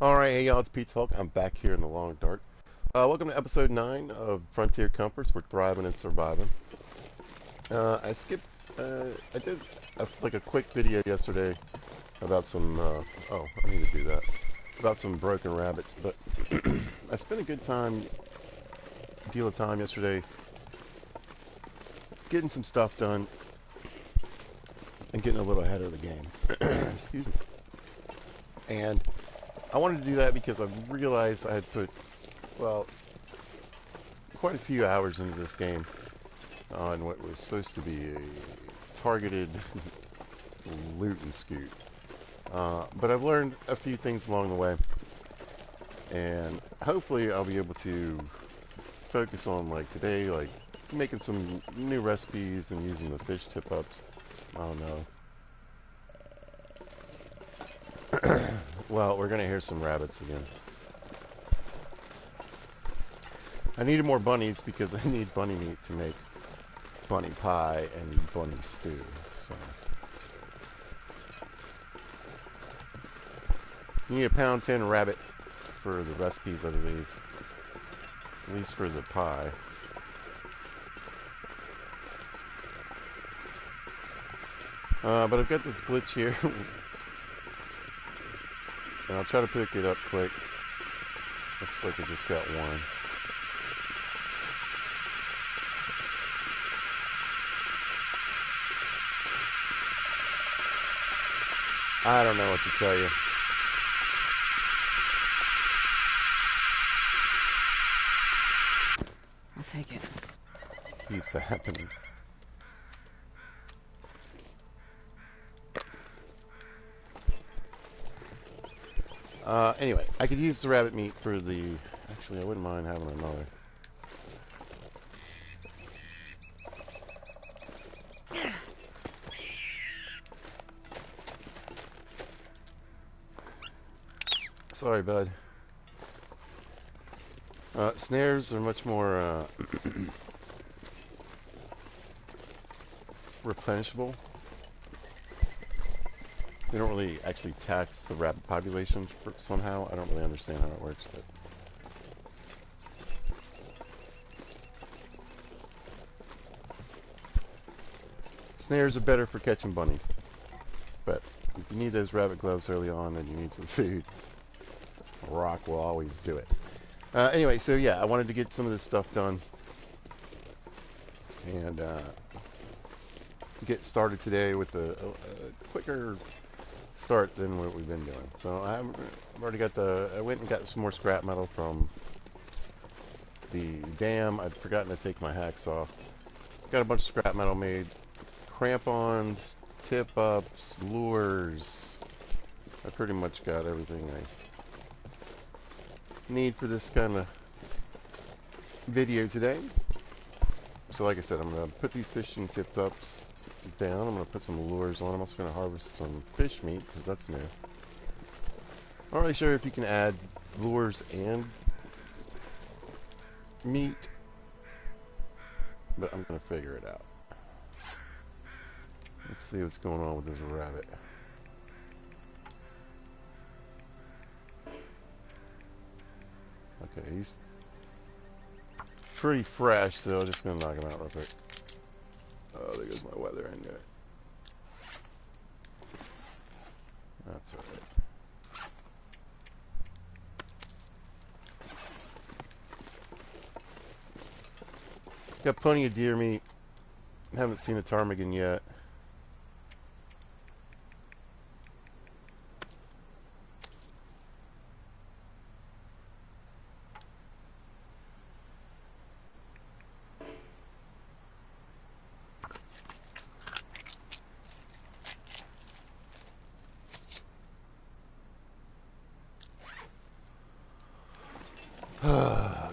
Alright, hey y'all, it's Pete Hulk. I'm back here in the long dark. Welcome to episode 9 of Frontier Comforts. We're thriving and surviving. I did like a quick video yesterday about some, oh, I need to do that, about some broken rabbits, but I spent a good deal of time yesterday getting some stuff done and getting a little ahead of the game. Excuse me. And I wanted to do that because I realized I had put, well, quite a few hours into this game on what was supposed to be a targeted loot and scoot. But I've learned a few things along the way, and hopefully I'll be able to focus on, like today, like making some new recipes and using the fish tip-ups. I don't know. Well, we're gonna hear some rabbits again. I needed more bunnies because I need bunny meat to make bunny pie and bunny stew. So you need a pound 10 rabbit for the recipes, I believe. At least for the pie. But I've got this glitch here. And I'll try to pick it up quick. Looks like I just got one. I don't know what to tell you. I'll take it. Keeps happening. Anyway, I could use the rabbit meat for the... Actually, I wouldn't mind having another. Sorry, bud. Snares are much more replenishable. They don't really actually tax the rabbit population somehow. I don't really understand how it works, but snares are better for catching bunnies. But if you need those rabbit gloves early on and you need some food, rock will always do it. Anyway, so yeah, I wanted to get some of this stuff done and get started today with a quicker start than what we've been doing. So I've already got I went and got some more scrap metal from the dam. I'd forgotten to take my hacksaw. Got a bunch of scrap metal made. Crampons, tip-ups, lures. I pretty much got everything I need for this kind of video today. So like I said, I'm going to put these fishing tip-ups down. I'm going to put some lures on. I'm also going to harvest some fish meat because that's new. I'm not really sure if you can add lures and meat, but I'm going to figure it out. Let's see what's going on with this rabbit. Okay, he's pretty fresh, so I'm just going to knock him out real quick. Oh, there goes my weather into it. That's alright. Got plenty of deer meat. Haven't seen a ptarmigan yet.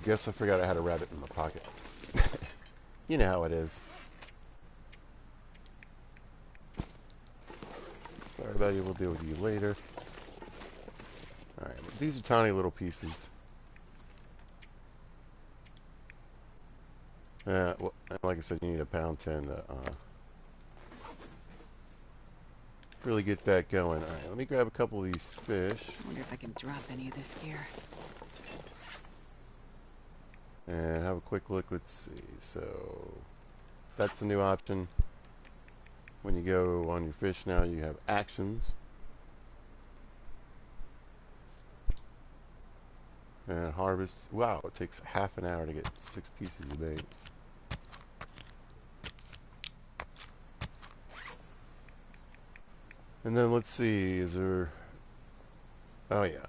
Guess I forgot I had a rabbit in my pocket. You know how it is. Sorry about you, we'll deal with you later. Alright, these are tiny little pieces. Well, like I said, you need a pound 10 to really get that going. All right, let me grab a couple of these fish. I wonder if I can drop any of this gear. And have a quick look. Let's see. So that's a new option. When you go on your fish now, you have actions. And harvest. Wow, it takes half an hour to get 6 pieces of bait. And then let's see, is there... Oh yeah.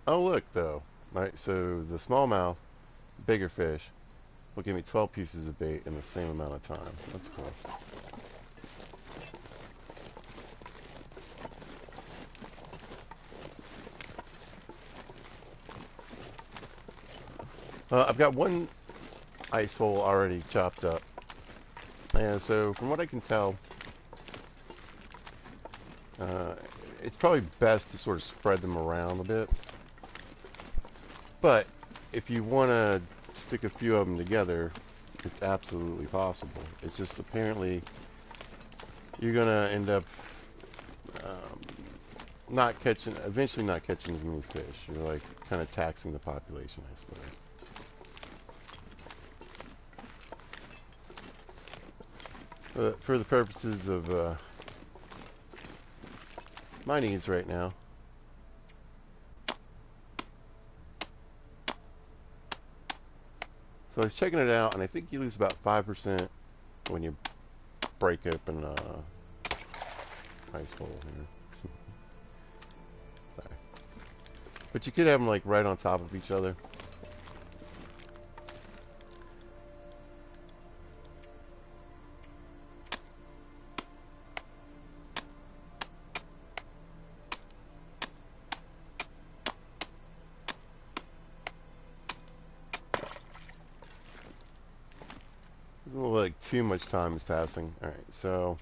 Oh look though. Right, so the smallmouth, bigger fish, will give me 12 pieces of bait in the same amount of time. That's cool. I've got one ice hole already chopped up. And so from what I can tell, it's probably best to sort of spread them around a bit. But if you want to stick a few of them together, it's absolutely possible. It's just apparently you're going to end up eventually not catching as many fish. You're like kind of taxing the population, I suppose. For the purposes of my needs right now, so I was checking it out, and I think you lose about 5% when you break open ice hole here. Sorry. But you could have them like right on top of each other. Doesn't look like too much time is passing. Alright, so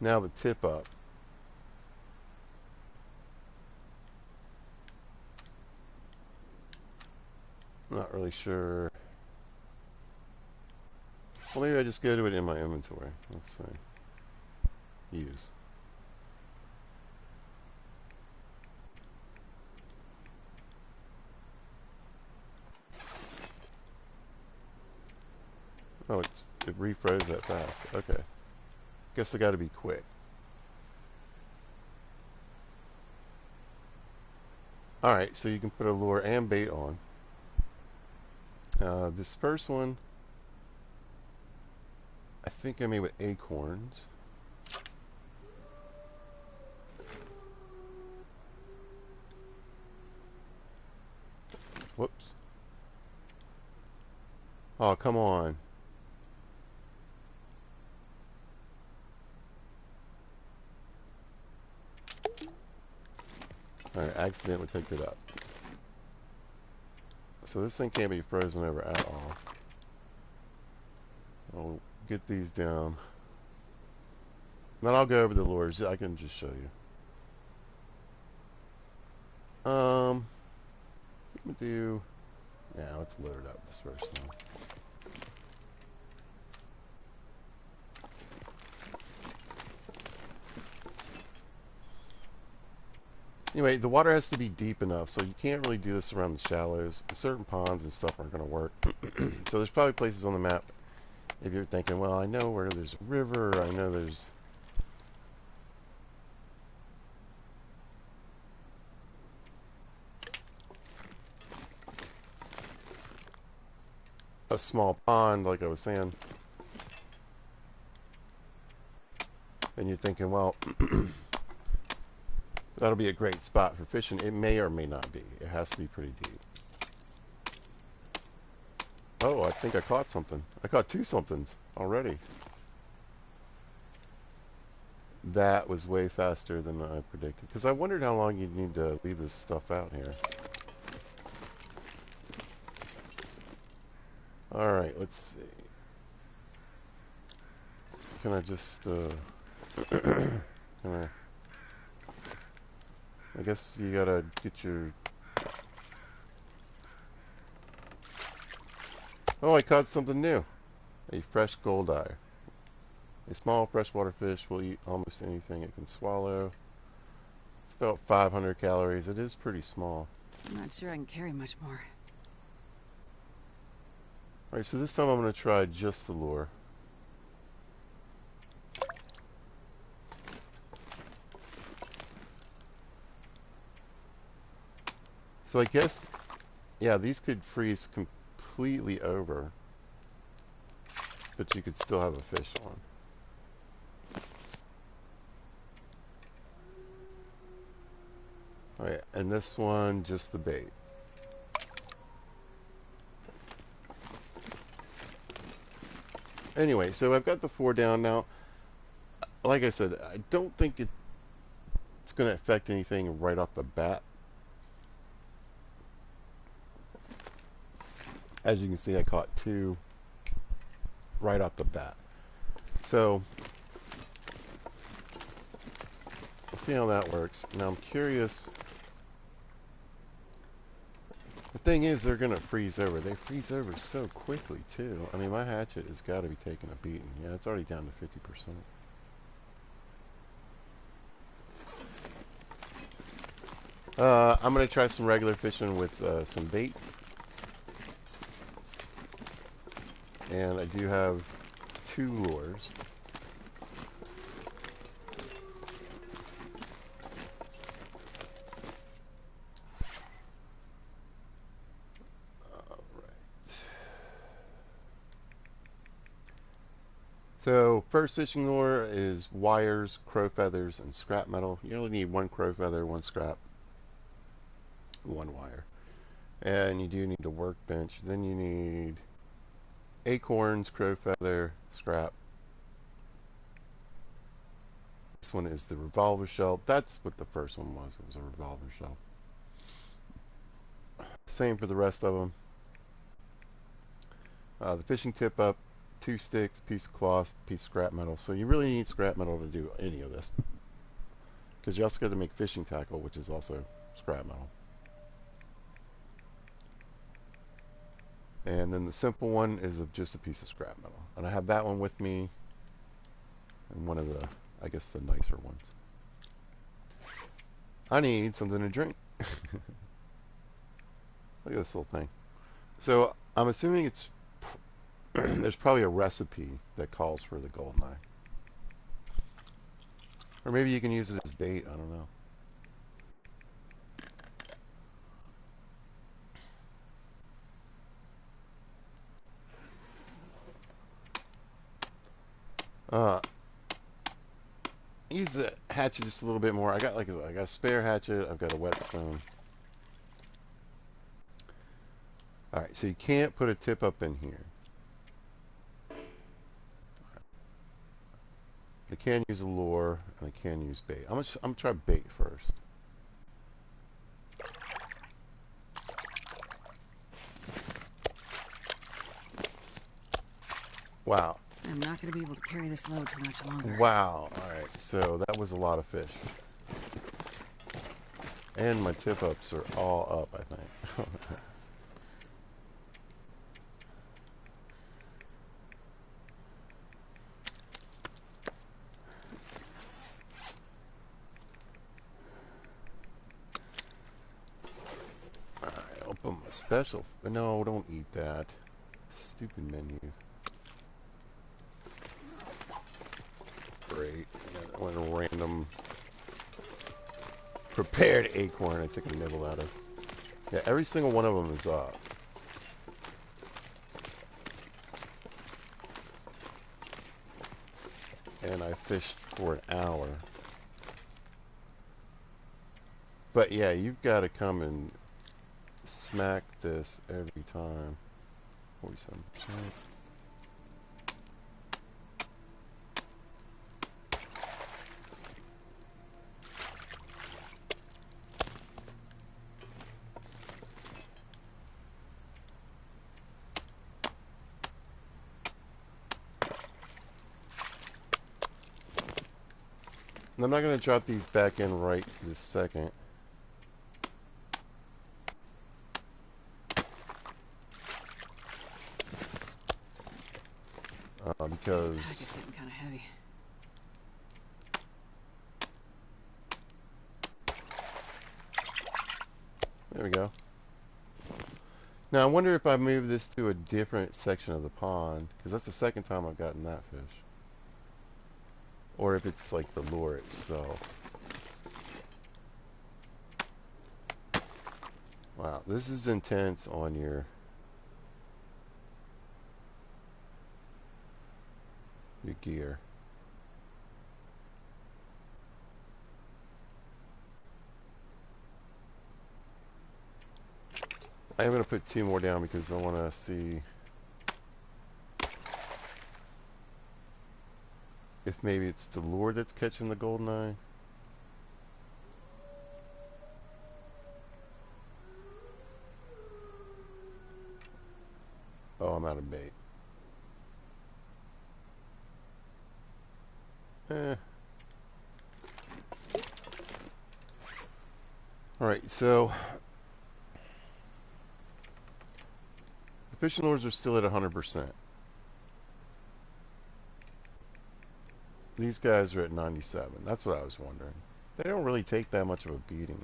now the tip up. I'm not really sure. Well, maybe I just go to it in my inventory. Let's see. Use. Oh, it refroze that fast. Okay. Guess I gotta be quick. Alright, so you can put a lure and bait on. This first one, I think I made with acorns. Whoops. Oh, come on. Alright, accidentally picked it up. So this thing can't be frozen over at all. I'll get these down. Then I'll go over the lures. I can just show you. I'm gonna do... Yeah, let's load up this first one. Anyway, the water has to be deep enough, so you can't really do this around the shallows. Certain ponds and stuff aren't going to work. So there's probably places on the map, if you're thinking, well, I know where there's a river, or I know there's... a small pond, like I was saying. And you're thinking, well, that'll be a great spot for fishing. It may or may not be. It has to be pretty deep. Oh, I think I caught something. I caught 2 somethings already. That was way faster than I predicted. Because I wondered how long you'd need to leave this stuff out here. Alright, let's see. Can I just, can I guess you gotta get your... Oh, I caught something new. A fresh gold eye. A small freshwater fish will eat almost anything it can swallow. It's about 500 calories. It is pretty small. I'm not sure I can carry much more. Alright, so this time I'm going to try just the lure. So I guess, yeah, these could freeze completely over, but you could still have a fish on. Alright, and this one, just the bait. Anyway, so I've got the 4 down now. Like I said, I don't think it's going to affect anything right off the bat. As you can see, I caught 2 right off the bat. So, we'll see how that works. Now, I'm curious. The thing is, they're going to freeze over. They freeze over so quickly, too. I mean, my hatchet has got to be taking a beating. Yeah, it's already down to 50%. I'm going to try some regular fishing with some bait. And I do have 2 lures. So, first fishing lure is wires, crow feathers, and scrap metal. You only need 1 crow feather, 1 scrap, 1 wire. And you do need a workbench. Then you need acorns, crow feather, scrap. This one is the revolver shell. That's what the first one was. It was a revolver shell. Same for the rest of them. The fishing tip up, 2 sticks, piece of cloth, piece of scrap metal. So you really need scrap metal to do any of this, because you also got to make fishing tackle, which is also scrap metal. And then the simple one is just a piece of scrap metal. And I have that one with me, and one of the, I guess, the nicer ones. I need something to drink. Look at this little thing. So I'm assuming it's there's probably a recipe that calls for the goldeneye, or maybe you can use it as bait. I don't know. Use the hatchet just a little bit more. I got a spare hatchet. I've got a whetstone. All right, so you can't put a tip up in here. I can use a lure, and I can use bait. I'm gonna try bait first. Wow. I'm not going to be able to carry this load for much longer. Wow. All right, so that was a lot of fish. And my tip ups are all up, I think. Alright, open my special. No, don't eat that. Stupid menus. Great. One random prepared acorn I took a nibble out of. Yeah, every single one of them is up. And I fished for an hour. But yeah, you've got to come and smack this every time. 47%. I'm not going to drop these back in right this second. This pack is because getting kind of heavy. there we go. Now I wonder if I move this to a different section of the pond, because that's the second time I've gotten that fish, or if it's like the lure itself. Wow, this is intense on your gear. I'm going to put 2 more down because I want to see if maybe it's the lure that's catching the goldeneye. Oh, I'm out of bait. Alright, so the fishing lures are still at 100%. These guys are at 97. That's what I was wondering. They don't really take that much of a beating.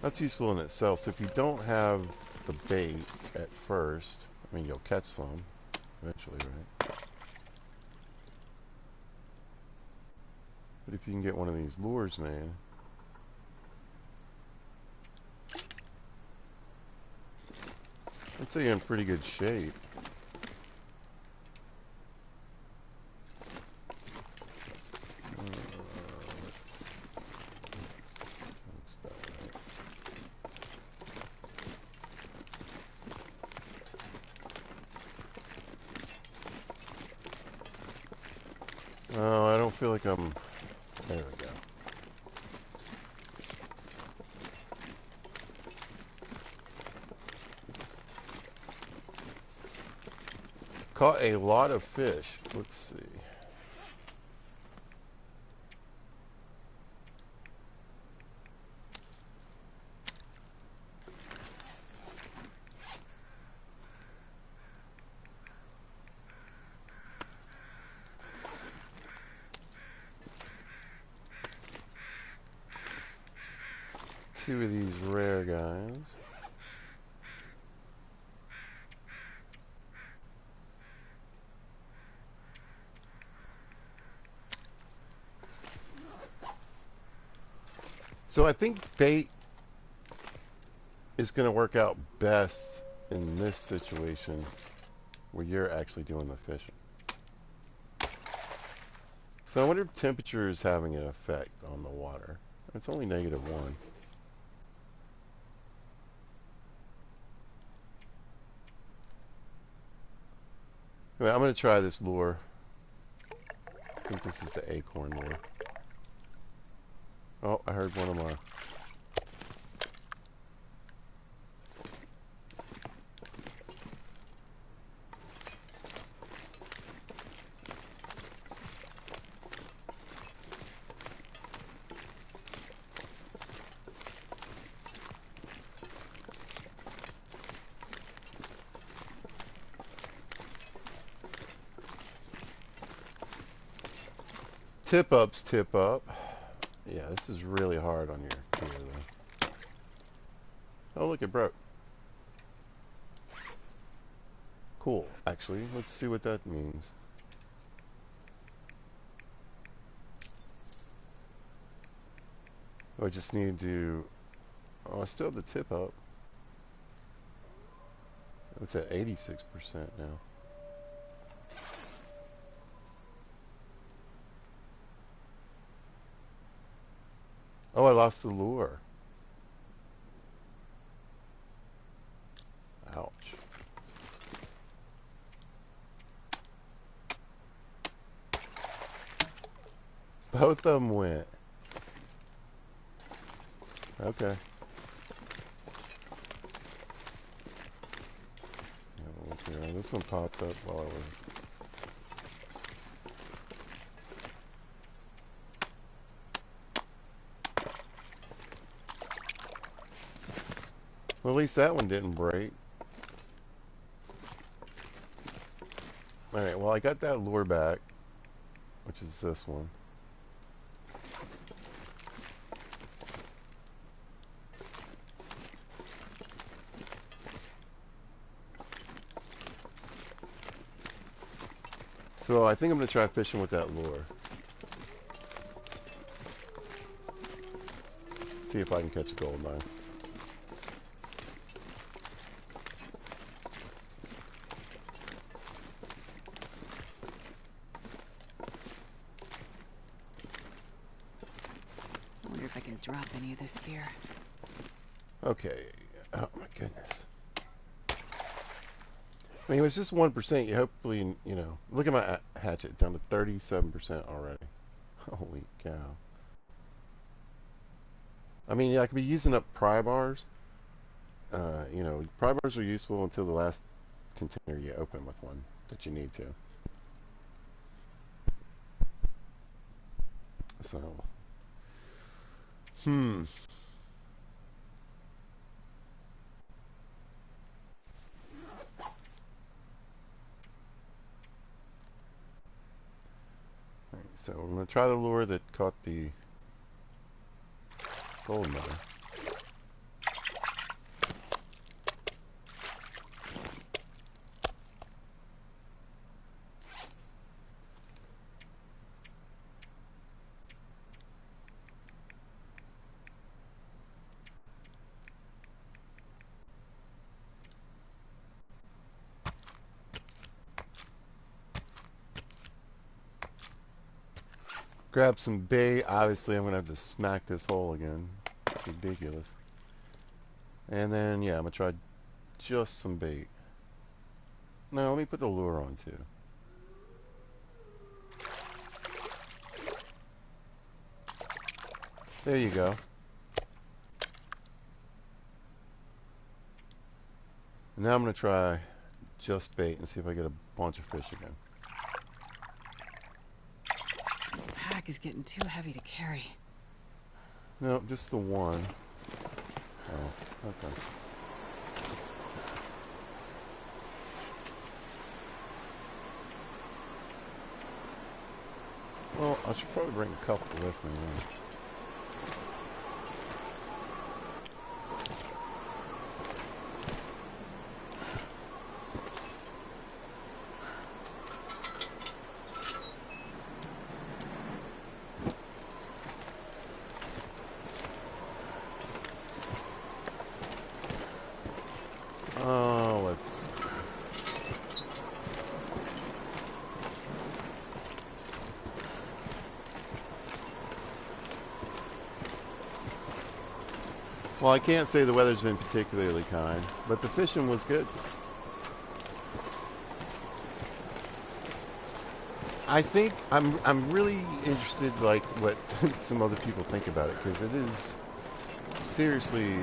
That's useful in itself. So if you don't have the bait at first, I mean, you'll catch some eventually, right? But if you can get one of these lures, man, I'd say you're in pretty good shape. Looks about right. Oh, I don't feel like I'm... There we go. Caught a lot of fish. Let's see. Two of these rare guys. So I think bait is going to work out best in this situation where you're actually doing the fishing. So I wonder if temperature is having an effect on the water. It's only -1. Anyway, I'm going to try this lure. I think this is the acorn lure. Oh, I heard one of my... Tip ups, tip up. Yeah, this is really hard on your gear, though. Oh, look, it broke. Cool. Actually, let's see what that means. Oh, I just need to... Oh, I still have the tip up. It's at 86% now. Oh, I lost the lure. Ouch. Both of them went. Okay. Look here. This one popped up while I was... Well, at least that one didn't break. Alright, well I got that lure back, which is this one. So I think I'm going to try fishing with that lure. See if I can catch a goldeneye. I wonder if I can drop any of this gear. Okay. Oh my goodness. I mean, it was just 1%. You hopefully, you know, look at my hatchet down to 37% already. Holy cow. I mean, yeah, I could be using up pry bars. You know, pry bars are useful until the last container you open with one that you need to. So, hmm. Alright, so I'm going to try the lure that caught the goldeneye. Grab some bait. Obviously, I'm going to have to smack this hole again. It's ridiculous. And then, yeah, I'm going to try just some bait. No, let me put the lure on too. There you go. And now I'm going to try just bait and see if I get a bunch of fish again. This pack is getting too heavy to carry. No, just the one. Oh, okay. Well, I should probably bring a couple with me. Then. Oh, let's. Well, I can't say the weather's been particularly kind, but the fishing was good. I think I'm really interested, like what some other people think about it, because it is seriously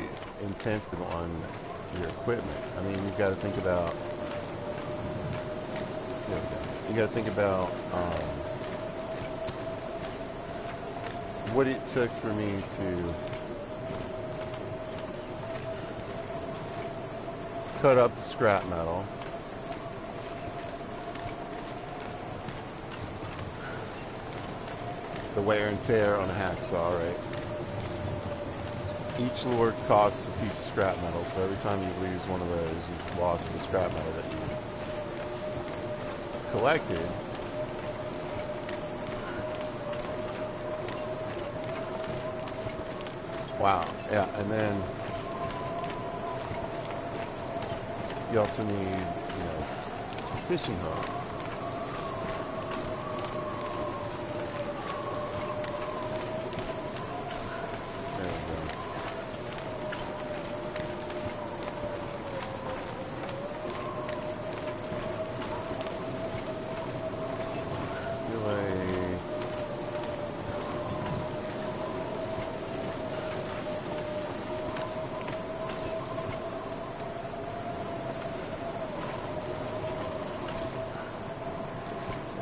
intense on your equipment. I mean, you've got to think about. You got to think about what it took for me to cut up the scrap metal. The wear and tear on a hacksaw, right? Each lure costs a piece of scrap metal, so every time you lose one of those, you've lost the scrap metal that you collected. Wow, yeah, and then you also need, you know, fishing hooks. There we go.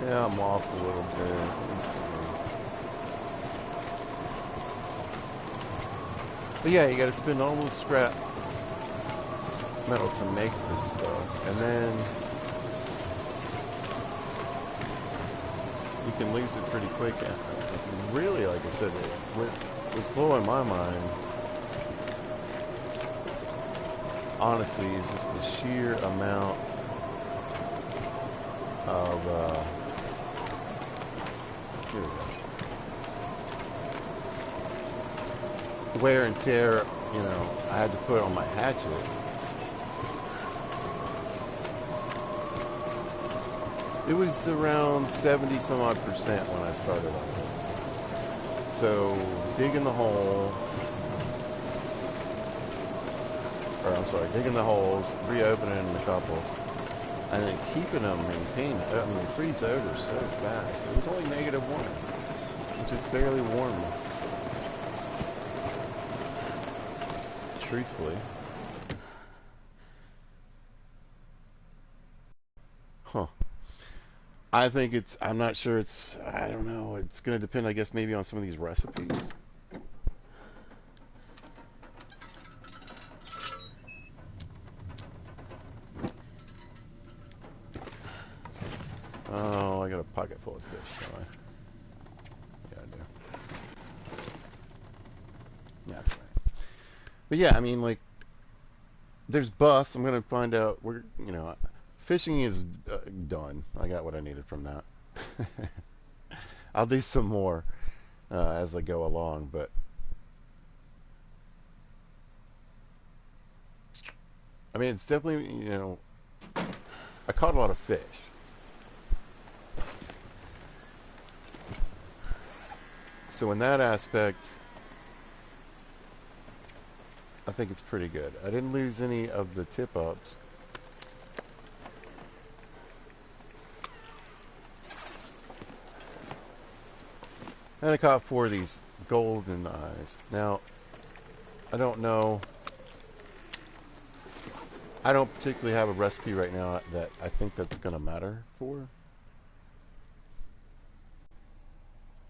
Yeah, I'm off a little bit. Let me see. But yeah, you gotta spend all the scrap metal to make this stuff. And then can lose it pretty quick. Really, like I said, what was blowing my mind, honestly, is just the sheer amount of, here we go, wear and tear, you know, I had to put on my hatchet. It was around 70 some odd percent when I started on this. So digging the hole, or I'm sorry, digging the holes, reopening a couple, and then keeping them maintained. I mean, they freeze over so fast. It was only -1, which is fairly warm, truthfully. Huh. I think it's, I'm not sure it's, I don't know. It's going to depend, I guess, maybe on some of these recipes. Oh, I got a pocket full of fish, don't I? Yeah, I do. That's right. But yeah, I mean, like, there's buffs. I'm going to find out where, you know, fishing is done. I got what I needed from that. I'll do some more as I go along, but I mean, it's definitely, you know, I caught a lot of fish. So in that aspect, I think it's pretty good. I didn't lose any of the tip-ups. And I caught 4 of these golden eyes. Now, I don't know. I don't particularly have a recipe right now that I think that's going to matter for.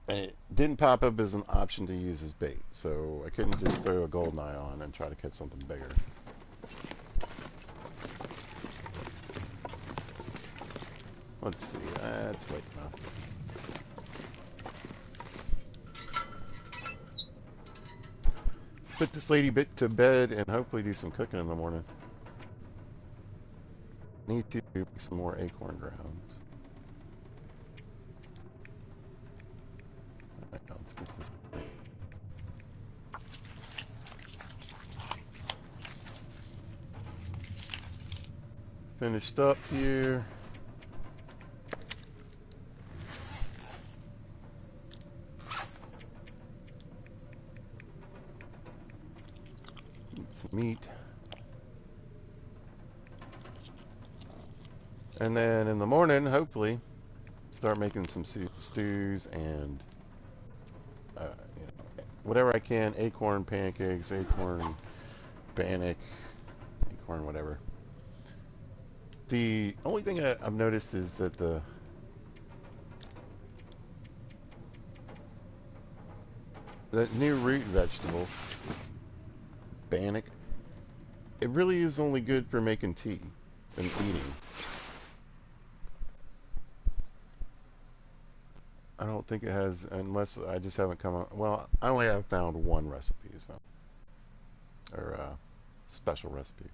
And it didn't pop up as an option to use as bait, so I couldn't just throw a golden eye on and try to catch something bigger. Let's see, it's late now. Put this lady bit to bed and hopefully do some cooking in the morning. Need to make some more acorn grounds. Alright, let's get this. Finished up here. Eat some meat. And then in the morning, hopefully, start making some stews and you know, whatever I can. Acorn pancakes, acorn bannock, acorn whatever. The only thing I've noticed is that the new root vegetable, bannock, it really is only good for making tea and eating. I don't think it has, unless I just haven't come up. Well, I only have found one recipe, so, or special recipe.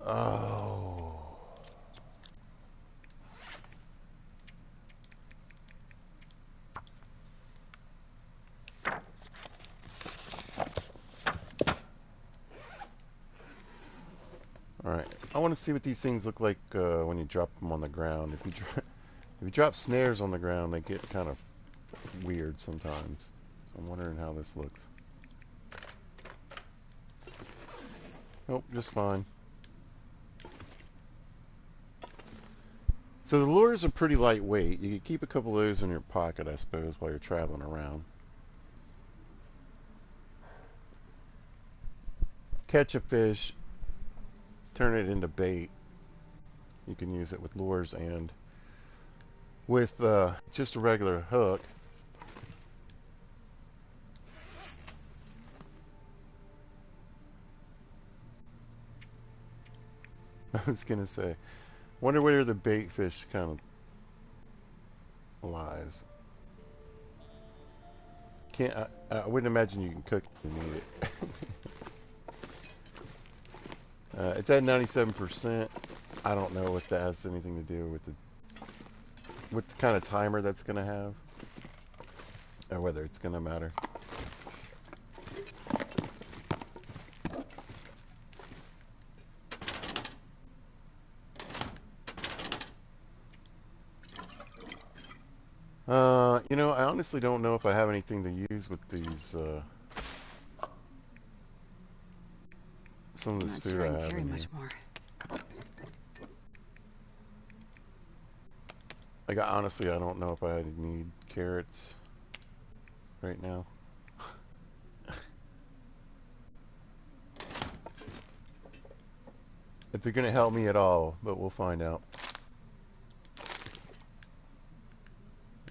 Oh. All right. I want to see what these things look like when you drop them on the ground. If you drop snares on the ground, they get kind of weird sometimes. So I'm wondering how this looks. Nope, just fine. So the lures are pretty lightweight. You can keep a couple of those in your pocket, I suppose, while you're traveling around. Catch a fish, turn it into bait. You can use it with lures and with just a regular hook. I was gonna say, Wonder where the bait fish kind of lies. Can't I wouldn't imagine you can cook it and eat it. It's at 97%. I don't know if that has anything to do with the what kind of timer that's gonna have, or whether it's gonna matter. You know, I honestly don't know if I have anything to use with these, some of I'm this not food sure I I can have carry in much here. more. Like, honestly, I don't know if I need carrots right now. If they're gonna help me at all, but we'll find out.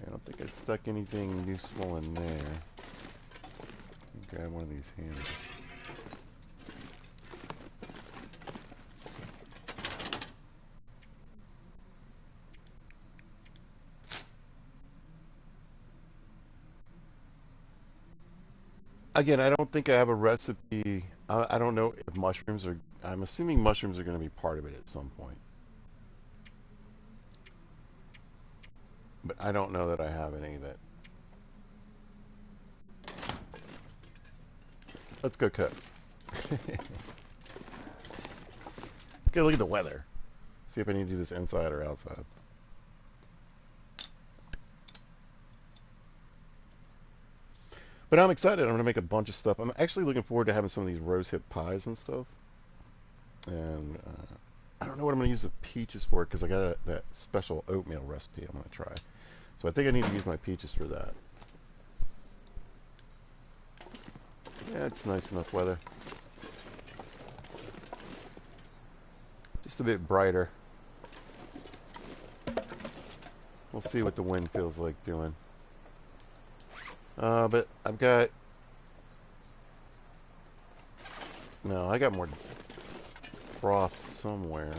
I don't think I stuck anything useful in there. Grab one of these hammers. Again, I don't think I have a recipe. I don't know if mushrooms are. I'm assuming mushrooms are going to be part of it at some point. But I don't know that I have any of that. Let's go cook. Let's go look at the weather. See if I need to do this inside or outside. But I'm excited. I'm going to make a bunch of stuff. I'm actually looking forward to having some of these rosehip pies and stuff. And I don't know what I'm going to use the peaches for because I got that special oatmeal recipe I'm going to try. So I think I need to use my peaches for that. Yeah, it's nice enough weather. Just a bit brighter. We'll see what the wind feels like doing. But I've got... No, I got more broth somewhere.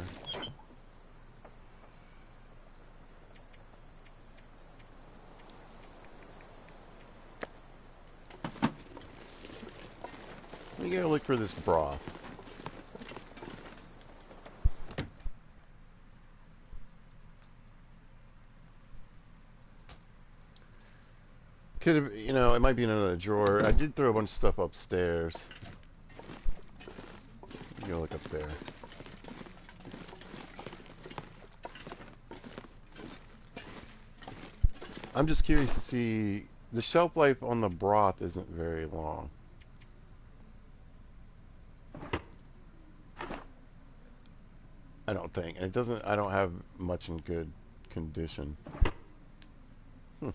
Let me go look for this broth. Could have, you know, it might be in another drawer. I did throw a bunch of stuff upstairs. Go look up there. I'm just curious to see. The shelf life on the broth isn't very long. I don't think. And it doesn't. I don't have much in good condition. Hmm.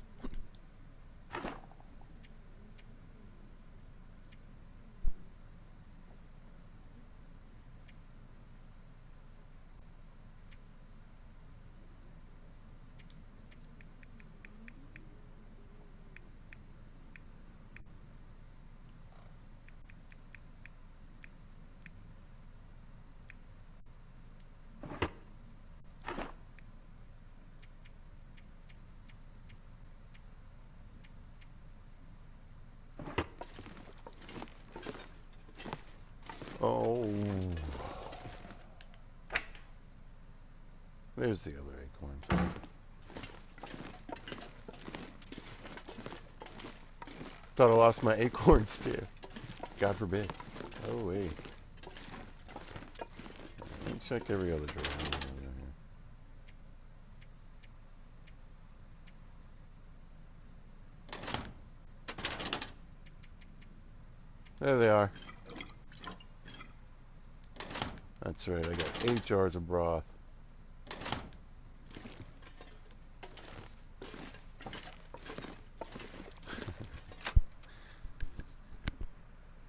Oh. There's the other acorns. Thought I lost my acorns too. God forbid. Oh wait. Let me check every other drawer. There they are. That's right. I got 8 jars of broth.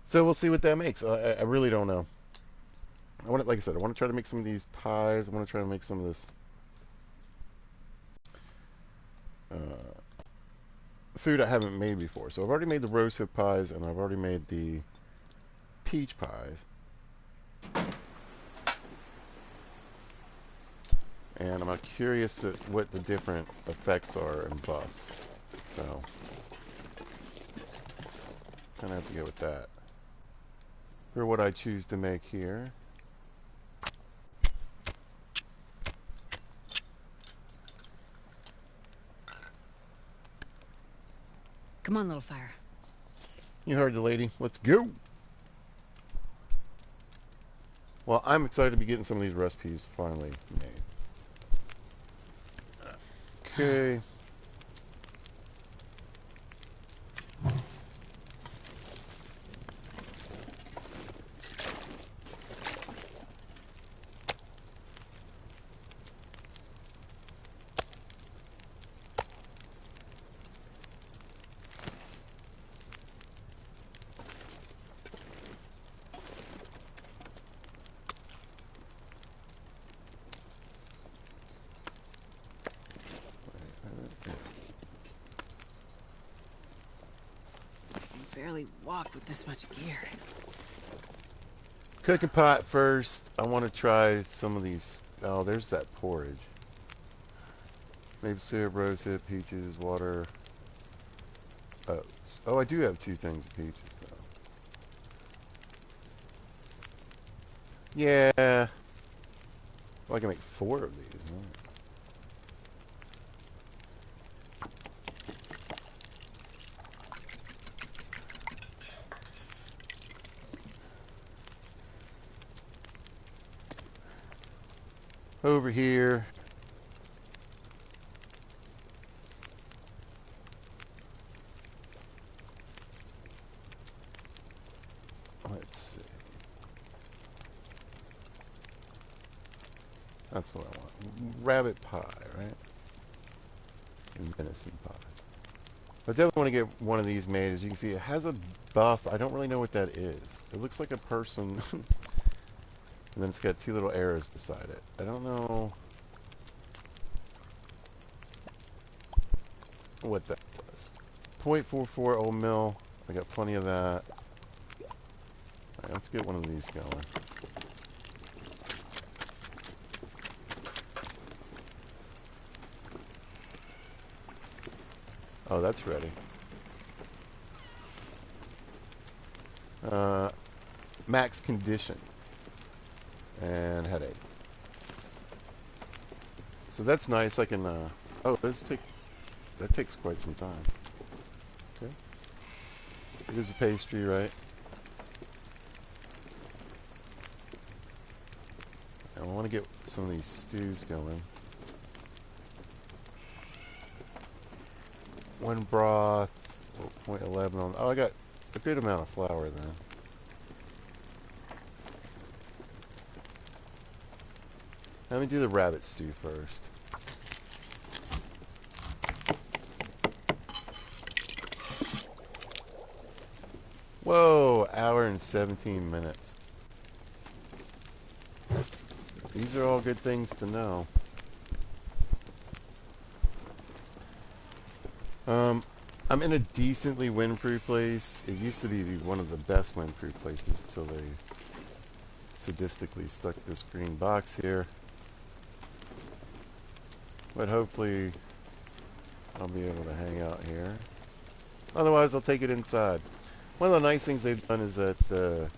So we'll see what that makes. I really don't know. I want to, like I said, I want to try to make some of these pies. I want to try to make some of this food I haven't made before. So I've already made the rosehip pies, and I've already made the peach pies. And I'm curious at what the different effects are and buffs. So, kind of have to go with that. For what I choose to make here. Come on, little fire. You heard the lady. Let's go! Well, I'm excited to be getting some of these recipes finally made. Okay. I can barely walk with this much gear. Cooking pot first. I want to try some of these. Oh, there's that porridge. Maple syrup, rosehip, peaches, water, oats. Oh, I do have 2 things of peaches, though. Yeah. Well, I can make 4 of these. Huh? Over here. Let's see. That's what I want. Rabbit pie, right? And venison pie. I definitely want to get one of these made. As you can see, it has a buff. I don't really know what that is. It looks like a person. And then it's got 2 little arrows beside it. I don't know what that does. 0.44 old mill. I got plenty of that. Alright, let's get one of these going. Oh, that's ready. Max condition. And headache. So that's nice. I can, oh, that takes quite some time. Okay. It is a pastry, right? I want to get some of these stews going. 1 broth, 0.11 on. Oh, I got a good amount of flour then. Let me do the rabbit stew first. Whoa, hour and 17 minutes. These are all good things to know. I'm in a decently windproof place. It used to be one of the best windproof places until they sadistically stuck this green box here. But hopefully I'll be able to hang out here. Otherwise I'll take it inside. One of the nice things they've done is that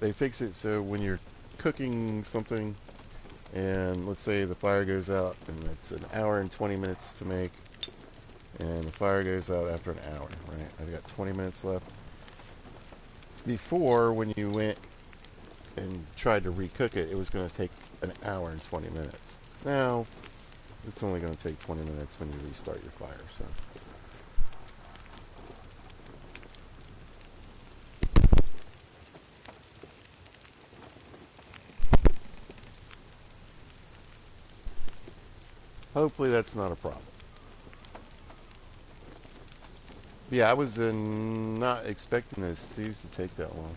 they fix it so when you're cooking something and let's say the fire goes out and it's an hour and 20 minutes to make and the fire goes out after an hour, right? I've got 20 minutes left. Before, when you went and tried to recook it, it was going to take an hour and 20 minutes. Now, it's only going to take 20 minutes when you restart your fire, so. Hopefully that's not a problem. Yeah, I was not expecting those stews to take that long.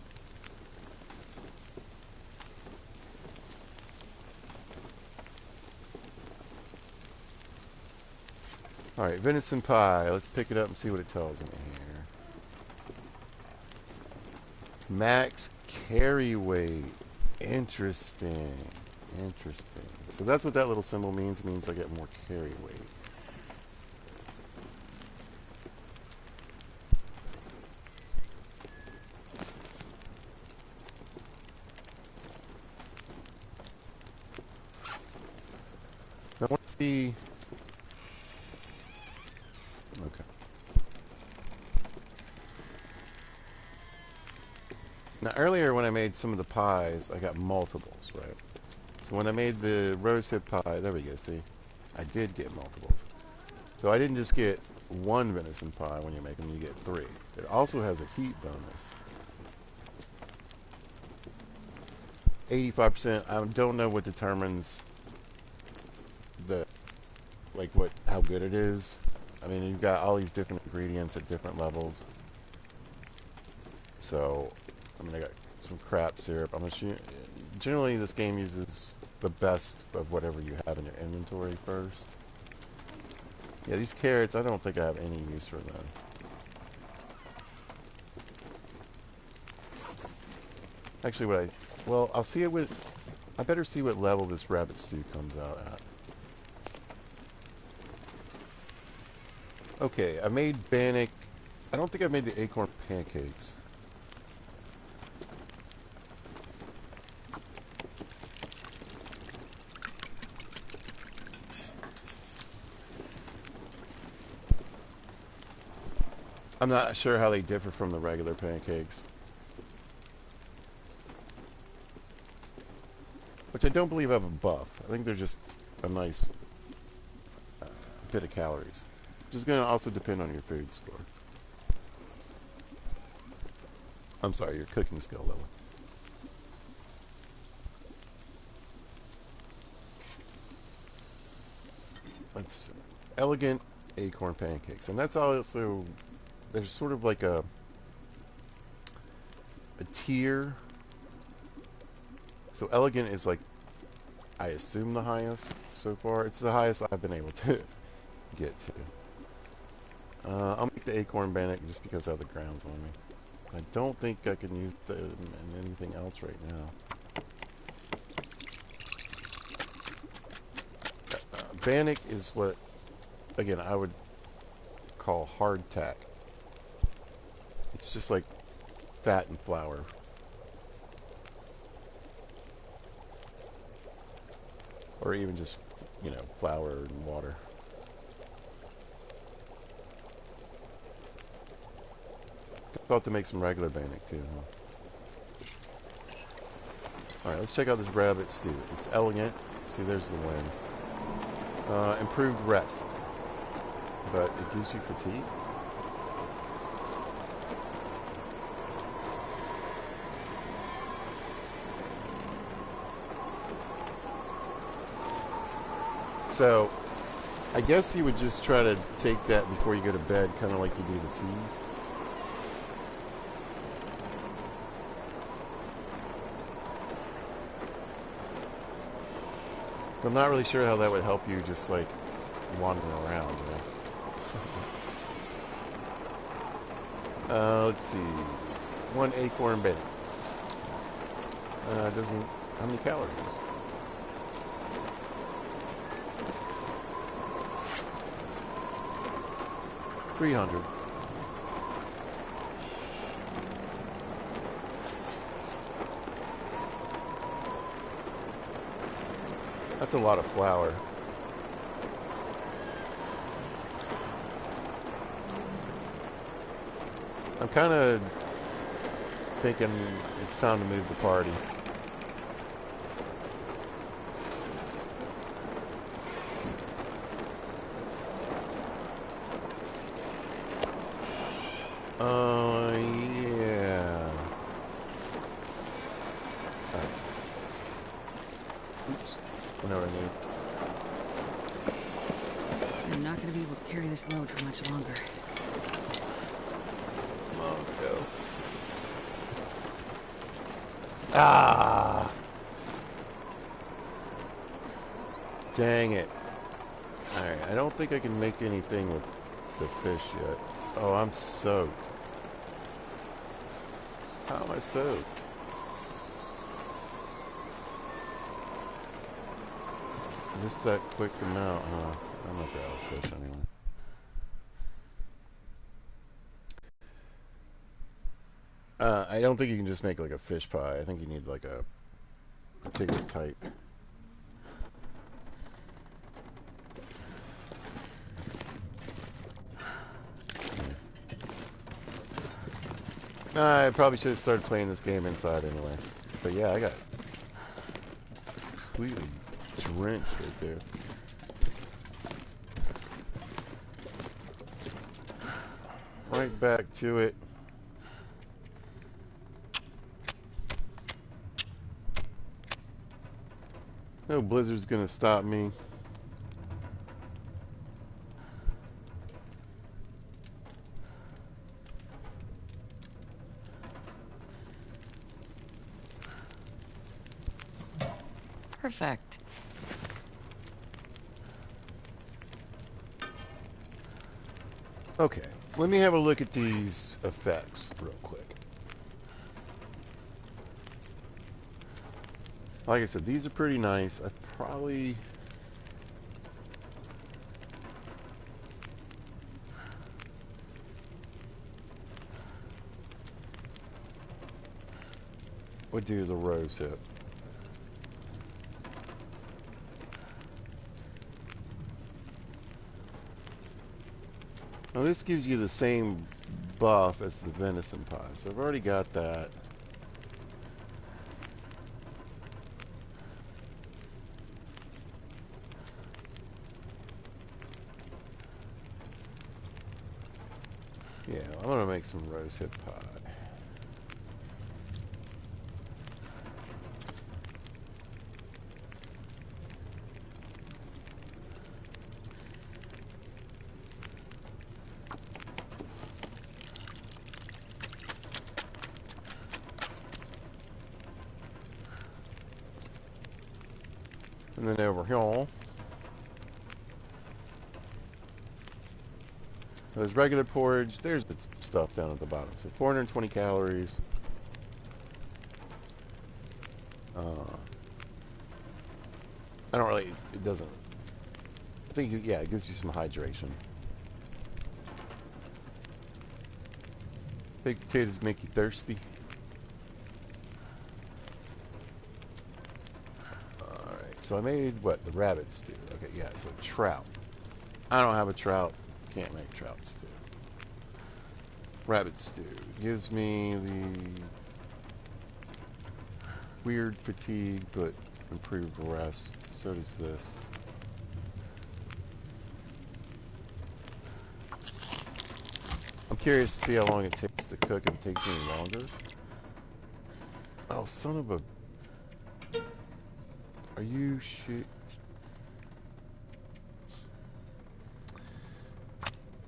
Alright, venison pie. Let's pick it up and see what it tells me here. Max carry weight. Interesting. Interesting. So that's what that little symbol means. It means I get more carry weight. I want to see... Okay. Now earlier when I made some of the pies, I got multiples, right? So when I made the rosehip pie, there we go, see? I did get multiples. So I didn't just get one venison pie when you make them, you get 3. It also has a heat bonus. 85%, I don't know what determines the, like how good it is. I mean, you've got all these different ingredients at different levels. So, I mean, I got some crap syrup. I'm assuming, generally this game uses the best of whatever you have in your inventory first. Yeah, these carrots, I don't think I have any use for them. Actually, well, I'll see it with, I better see what level this rabbit stew comes out at. Okay, I made bannock. I don't think I made the acorn pancakes. I'm not sure how they differ from the regular pancakes. Which I don't believe have a buff. I think they're just a nice bit of calories. Which is going to also depend on your food score. I'm sorry, your cooking skill level. Let's see. Elegant acorn pancakes. And that's also, there's sort of like a tier. So elegant is like, I assume the highest so far. It's the highest I've been able to get to. I'll make the acorn bannock just because I have the grounds on me. I don't think I can use them in anything else right now. Bannock is what, again, I would call hardtack. It's just like fat and flour. Or even just, you know, flour and water. Thought to make some regular bannock too, huh? Alright, let's check out this rabbit stew. It's elegant. See, there's the wind. Improved rest. But it gives you fatigue? So, I guess you would just try to take that before you go to bed, kind of like you do the teas. I'm not really sure how that would help you just like wandering around, you know. Let's see. 1 acorn bannock. Doesn't, how many calories? 300. That's a lot of flour. I'm kind of thinking it's time to move the party. Yeah. Alright. Oops. I know what I need. You're not going to be able to carry this load for much longer. Come on, let's go. Ah! Dang it. Alright, I don't think I can make anything with the fish yet. Oh, I'm soaked. How am I soaked? Just that quick amount, huh? I'm not out of fish anyway. I don't think you can just make like a fish pie. I think you need like a particular type. I probably should have started playing this game inside anyway. But yeah, I got completely drenched right there. Right back to it. No blizzard's gonna stop me. Perfect. Okay, let me have a look at these effects real quick. Like I said, these are pretty nice. I probably... would do the rose hip. Now this gives you the same buff as the venison pie, so I've already got that. Yeah, I'm gonna make some rose hip pie. And then over here, there's regular porridge. There's its stuff down at the bottom. So 420 calories. I don't really, it doesn't, I think, yeah, it gives you some hydration. Baked potatoes make you thirsty. Alright, so I made, what, the rabbit stew. Okay, yeah, so trout. I don't have a trout. Can't make trout stew. Rabbit stew gives me the weird fatigue, but improved rest. So does this. I'm curious to see how long it takes to cook, if it takes any longer. Oh, son of a... Are you shit?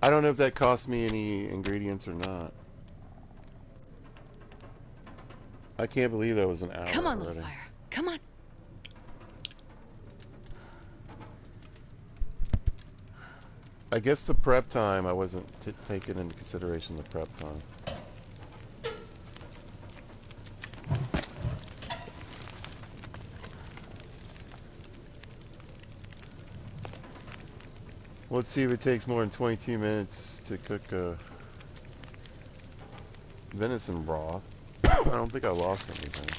I don't know if that cost me any ingredients or not. I can't believe that was an hour Come on, little already. fire. Come on. I guess the prep time, I wasn't taking into consideration the prep time. Let's see if it takes more than 22 minutes to cook a venison broth. I don't think I lost anything.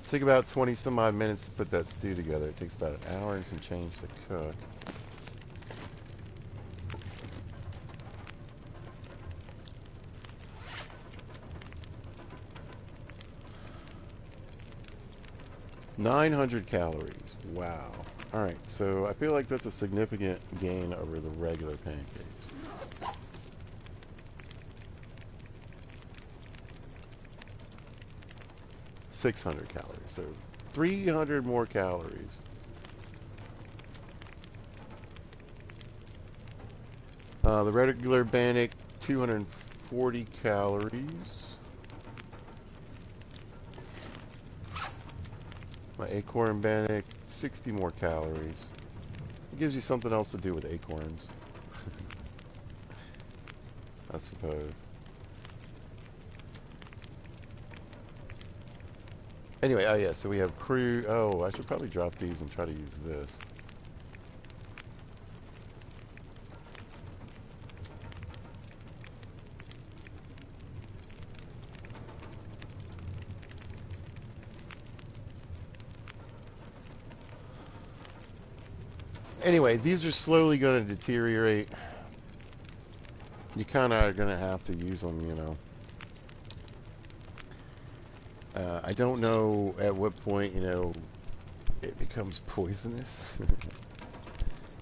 Take about 20 some odd minutes to put that stew together. It takes about an hour and some change to cook. $900 calories. Wow. Alright, so I feel like that's a significant gain over the regular pancakes. $600 calories, so 300 more calories. The regular bannock, 240 calories. My acorn bannock, 60 more calories. It gives you something else to do with acorns, I suppose. Anyway, oh yeah, so we have crew. Oh, I should probably drop these and try to use this. Anyway, these are slowly going to deteriorate. You kind of are going to have to use them, you know. I don't know at what point, you know, it becomes poisonous.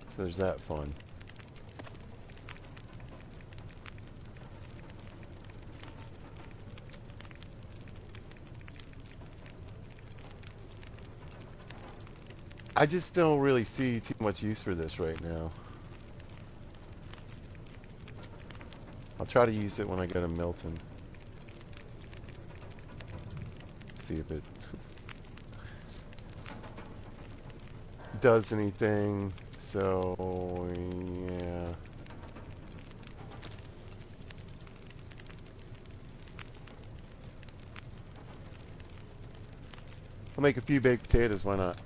So there's that fun. I just don't really see too much use for this right now. I'll try to use it when I go to Milton. See if it does anything. So, yeah. I'll make a few baked potatoes, why not?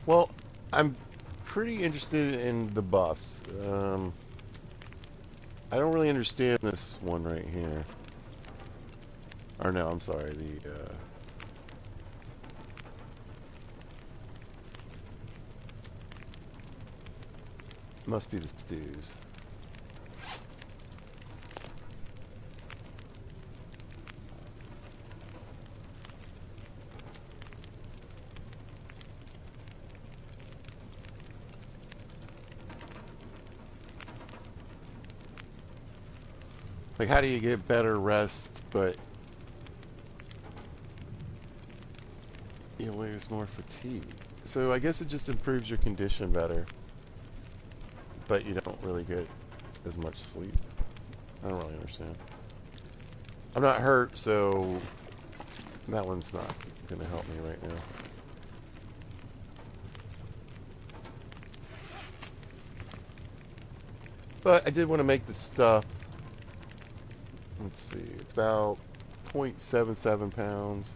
Well, I'm pretty interested in the buffs. I don't really understand this one right here. Or no, I'm sorry, the, must be the stews. Like, how do you get better rest, but you lose more fatigue? So I guess it just improves your condition better, but you don't really get as much sleep. I don't really understand. I'm not hurt, so that one's not going to help me right now. But I did want to make the stuff. Let's see, it's about 0.77 pounds.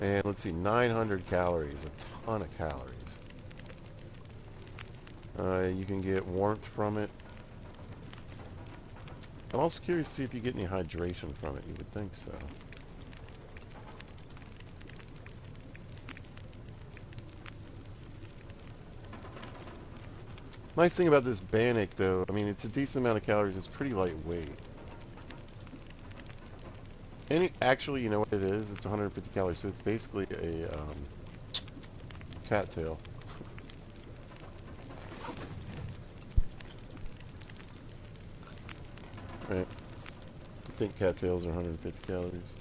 And let's see, 900 calories, a ton of calories. You can get warmth from it. I'm also curious to see if you get any hydration from it. You would think so. Nice thing about this Bannock, though, I mean, it's a decent amount of calories. It's pretty lightweight. And actually, you know what it is? It's 150 calories, so it's basically a cattail. Right. I think cattails are 150 calories.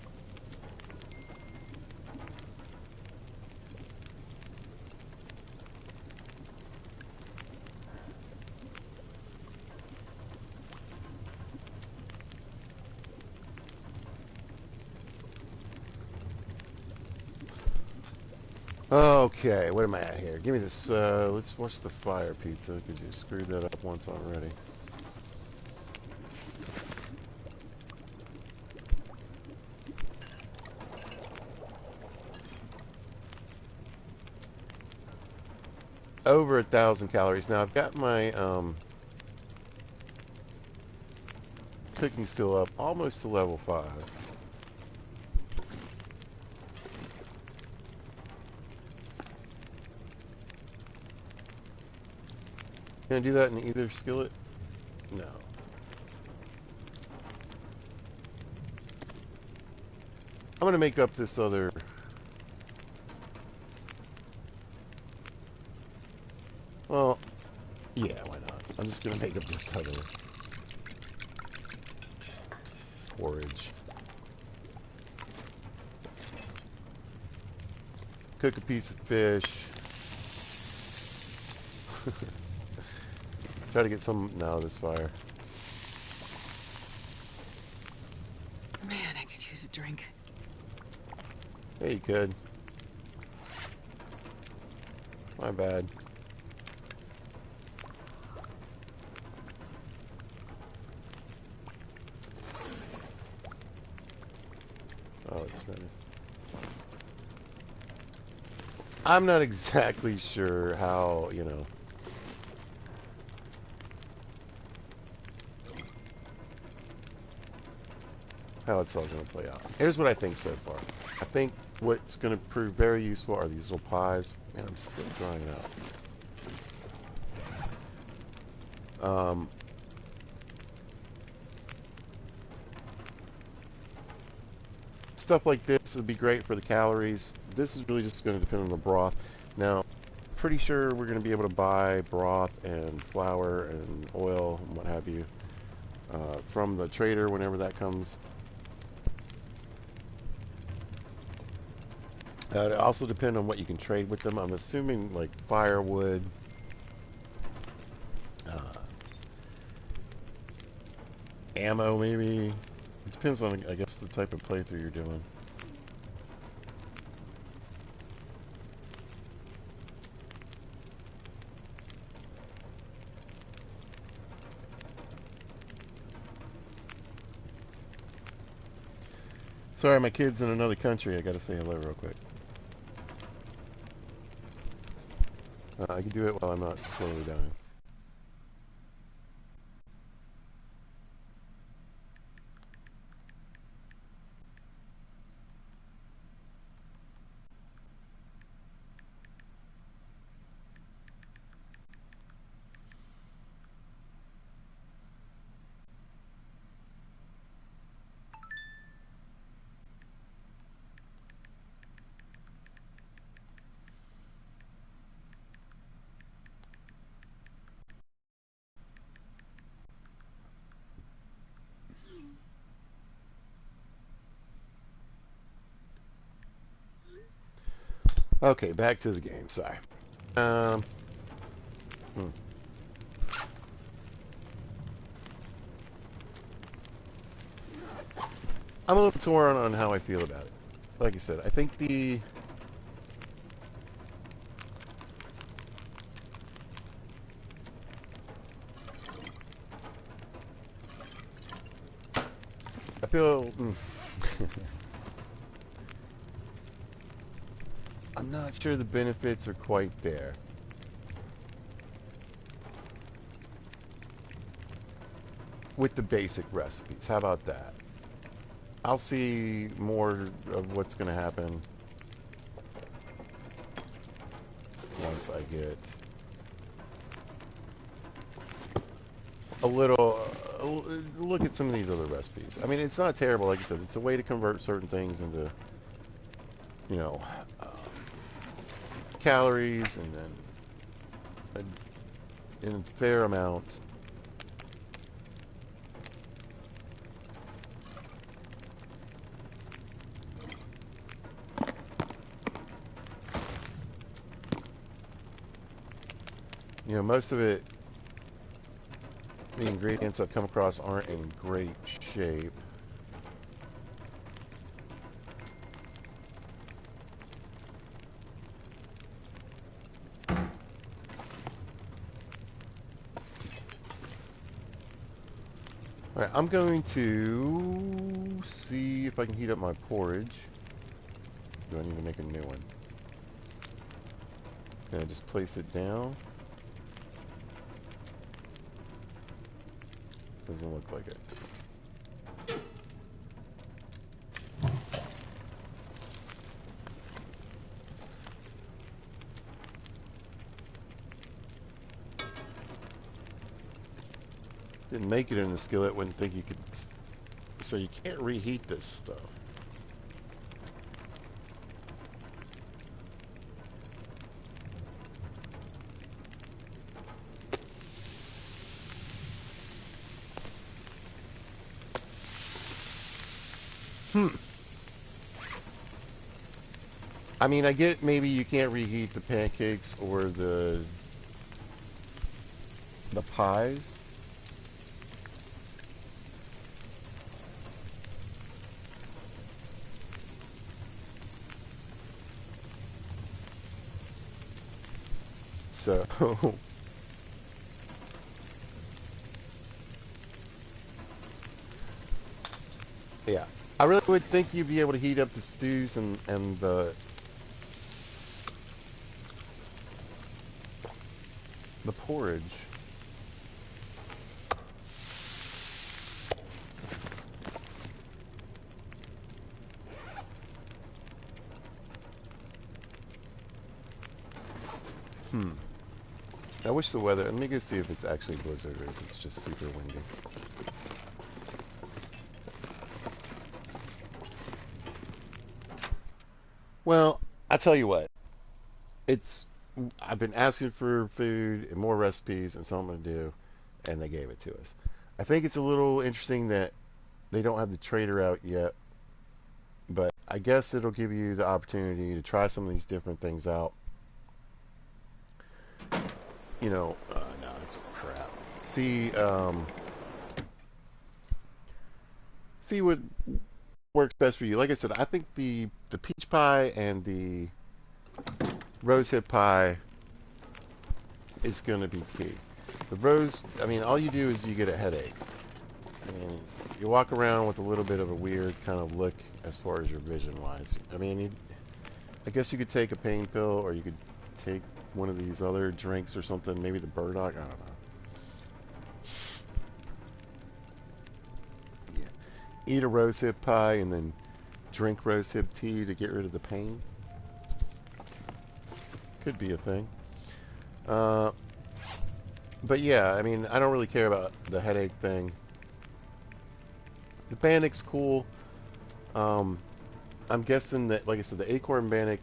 Okay, what am I at here? Give me this, let's watch the fire pizza, because you screwed that up once already. Over 1,000 calories. Now, I've got my, cooking skill up almost to level 5. Can I do that in either skillet? No. I'm gonna make up this other... Well, yeah, why not? I'm just gonna make up this other porridge. Cook a piece of fish. Try to get some out of this fire. Man, I could use a drink. Yeah, you could. My bad. pellets ready. I'm not exactly sure how, you know. How it's all going to play out. Here's what I think so far. I think what's going to prove very useful are these little pies. Man, I'm still drying out. Stuff like this would be great for the calories. This is really just going to depend on the broth. Now, pretty sure we're going to be able to buy broth and flour and oil and what have you from the trader whenever that comes. It also depends on what you can trade with them. I'm assuming like firewood, uh, ammo maybe. It depends on, I guess, the type of playthrough you're doing. Sorry, my kid's in another country. I gotta say hello real quick. I can do it while I'm not slowly dying. Okay, back to the game. Sorry. Um, hmm. I'm a little torn on how I feel about it. Like I said, I think I feel. I'm not sure the benefits are quite there. With the basic recipes. How about that? I'll see more of what's going to happen once I get a little look at some of these other recipes. I mean, it's not terrible. Like I said, it's a way to convert certain things into, you know, um, calories and then in fair amounts. You know, most of it, the ingredients I've come across aren't in great shape. Alright, I'm going to see if I can heat up my porridge. Do I need to make a new one? Can I just place it down? Doesn't look like it. Didn't make it in the skillet, wouldn't think you could. So you can't reheat this stuff. I mean, I get maybe you can't reheat the pancakes or the pies. So yeah, I really would think you'd be able to heat up the stews and the porridge. Hmm. I wish the weather. Let me go see if it's actually blizzard or if it's just super windy. Well, I tell you what. It's. I've been asking for food and more recipes and something to do, and they gave it to us. I think it's a little interesting that they don't have the trader out yet, but I guess it'll give you the opportunity to try some of these different things out. No, it's crap. See what works best for you. Like I said, I think the peach pie and the rosehip pie is going to be key. I mean, all you do is you get a headache. I mean, you walk around with a little bit of a weird kind of look as far as your vision wise. I mean, I guess you could take a pain pill or you could take one of these other drinks or something, maybe the burdock, I don't know. Yeah. Eat a rosehip pie and then drink rosehip tea to get rid of the pain. Could be a thing. Uh, but yeah, I mean, I don't really care about the headache thing. The Bandic's cool. Um, I'm guessing that, like I said, the acorn Bannock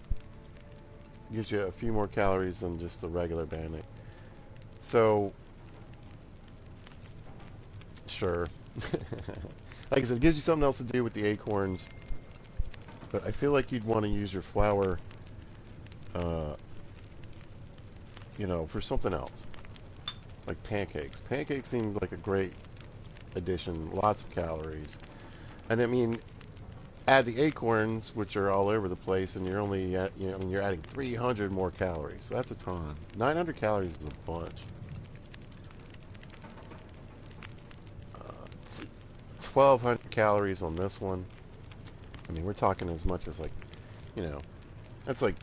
gives you a few more calories than just the regular Bannock. So, sure. Like I said, it gives you something else to do with the acorns. But I feel like you'd want to use your flour, uh, for something else. Like pancakes. Pancakes seem like a great addition. Lots of calories. And I mean, add the acorns, which are all over the place, and you're only I mean, you're adding 300 more calories. So that's a ton. 900 calories is a bunch. 1,200 calories on this one. I mean, we're talking as much as like, you know, that's like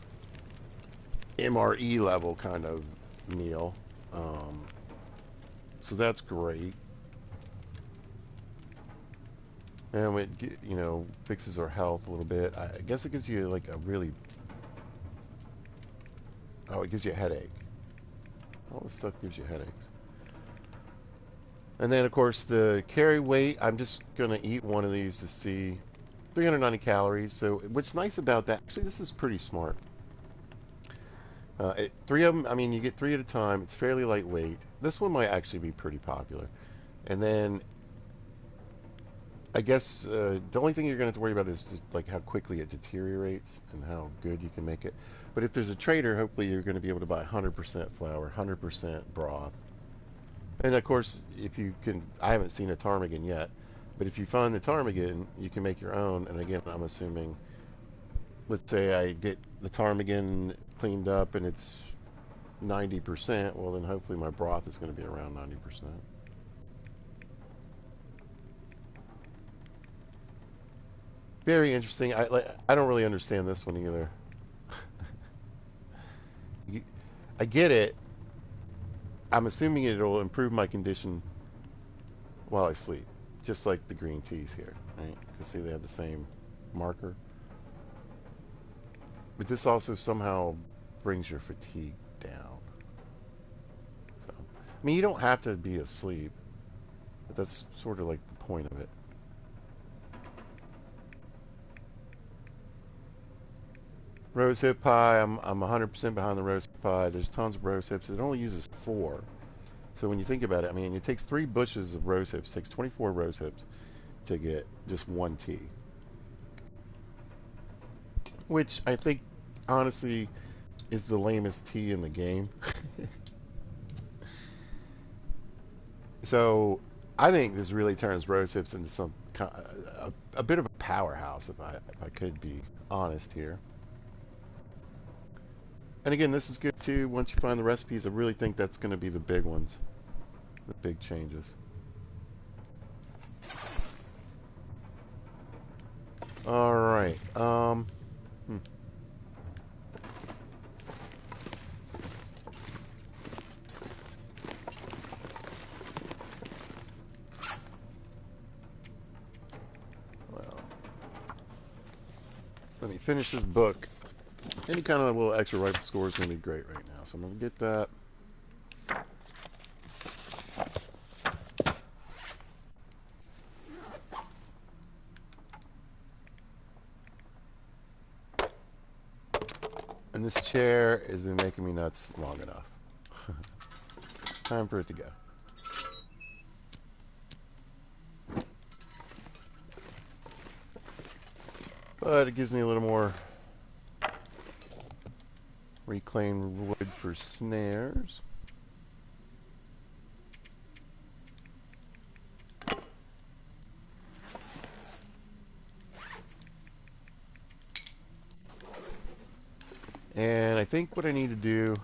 MRE level kind of meal. Um, so that's great. And it, fixes our health a little bit. I guess it gives you like a really, oh, it gives you a headache. All this stuff gives you headaches. And then, of course, the carry weight, I'm just going to eat one of these to see 390 calories. So what's nice about that, actually, this is pretty smart. Three of them, I mean, you get three at a time. It's fairly lightweight. This one might actually be pretty popular. And then I guess the only thing you're going to have to worry about is just like how quickly it deteriorates and how good you can make it. But if there's a trader, hopefully you're going to be able to buy 100% flour, 100% broth. And of course, if you can, I haven't seen a ptarmigan yet, but if you find the ptarmigan, you can make your own. And again, I'm assuming, let's say I get the ptarmigan cleaned up and it's 90%, well then hopefully my broth is going to be around 90%. Very interesting. I don't really understand this one either. You- I get it. I'm assuming it'll improve my condition while I sleep, just like the green teas here, right? Because see, they have the same marker. But this also somehow brings your fatigue down. So, I mean, you don't have to be asleep, but that's sort of like the point of it. Rose hip pie, I'm 100% behind the rose hip pie. There's tons of rose hips. It only uses 4. So when you think about it, I mean, it takes 3 bushes of rose hips. It takes 24 rose hips to get just one tea, which I think honestly is the lamest tea in the game. So I think this really turns rose hips into a bit of a powerhouse, if I could be honest here. And again, this is good too. Once you find the recipes, I really think that's going to be the big ones, the big changes. All right. Hmm. Well, let me finish this book. Any kind of little extra rifle score is going to be great right now. So I'm going to get that. And this chair has been making me nuts long enough. Time for it to go. But it gives me a little more reclaimed wood for snares. And I think what I need to do...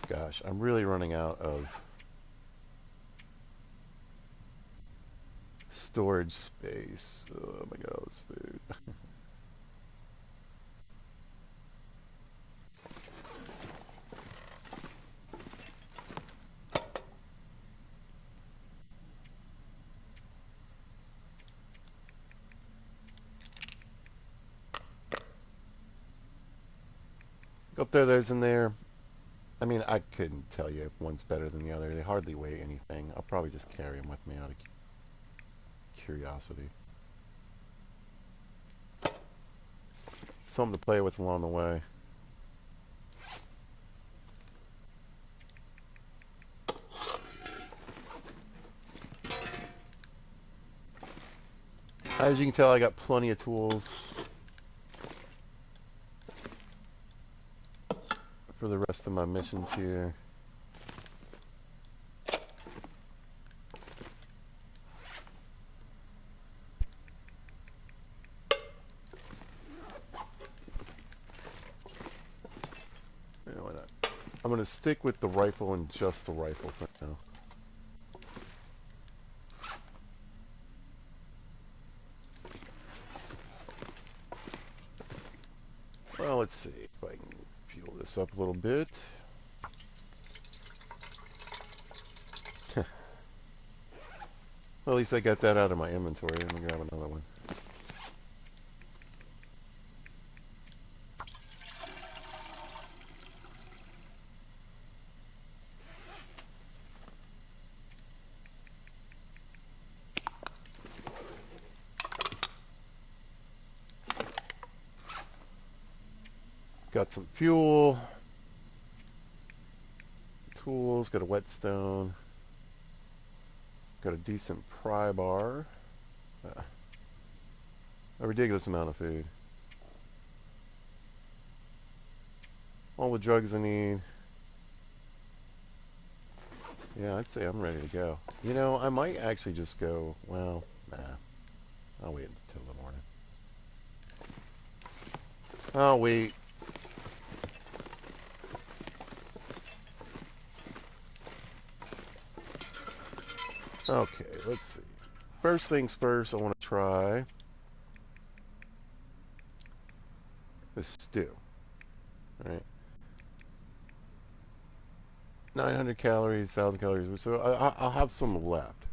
Gosh, I'm really running out of storage space. Oh my god, it's food. Up there, there's in there. I mean, I couldn't tell you if one's better than the other. They hardly weigh anything. I'll probably just carry them with me out of curiosity. Something to play with along the way. As you can tell, I got plenty of tools for the rest of my missions here. You know, why not? I'm going to stick with the rifle and just the rifle for now. Well, let's see if I can fuel this up a little bit. Well, at least I got that out of my inventory. Let me grab another one. Got some fuel, tools, got a whetstone, got a decent pry bar, a ridiculous amount of food. All the drugs I need. Yeah, I'd say I'm ready to go. You know, I might actually just go, well, nah. I'll wait until the morning. I'll wait. Okay, let's see. First things first, I want to try the stew. All right, 900 calories, 1,000 calories. So I'll have some left.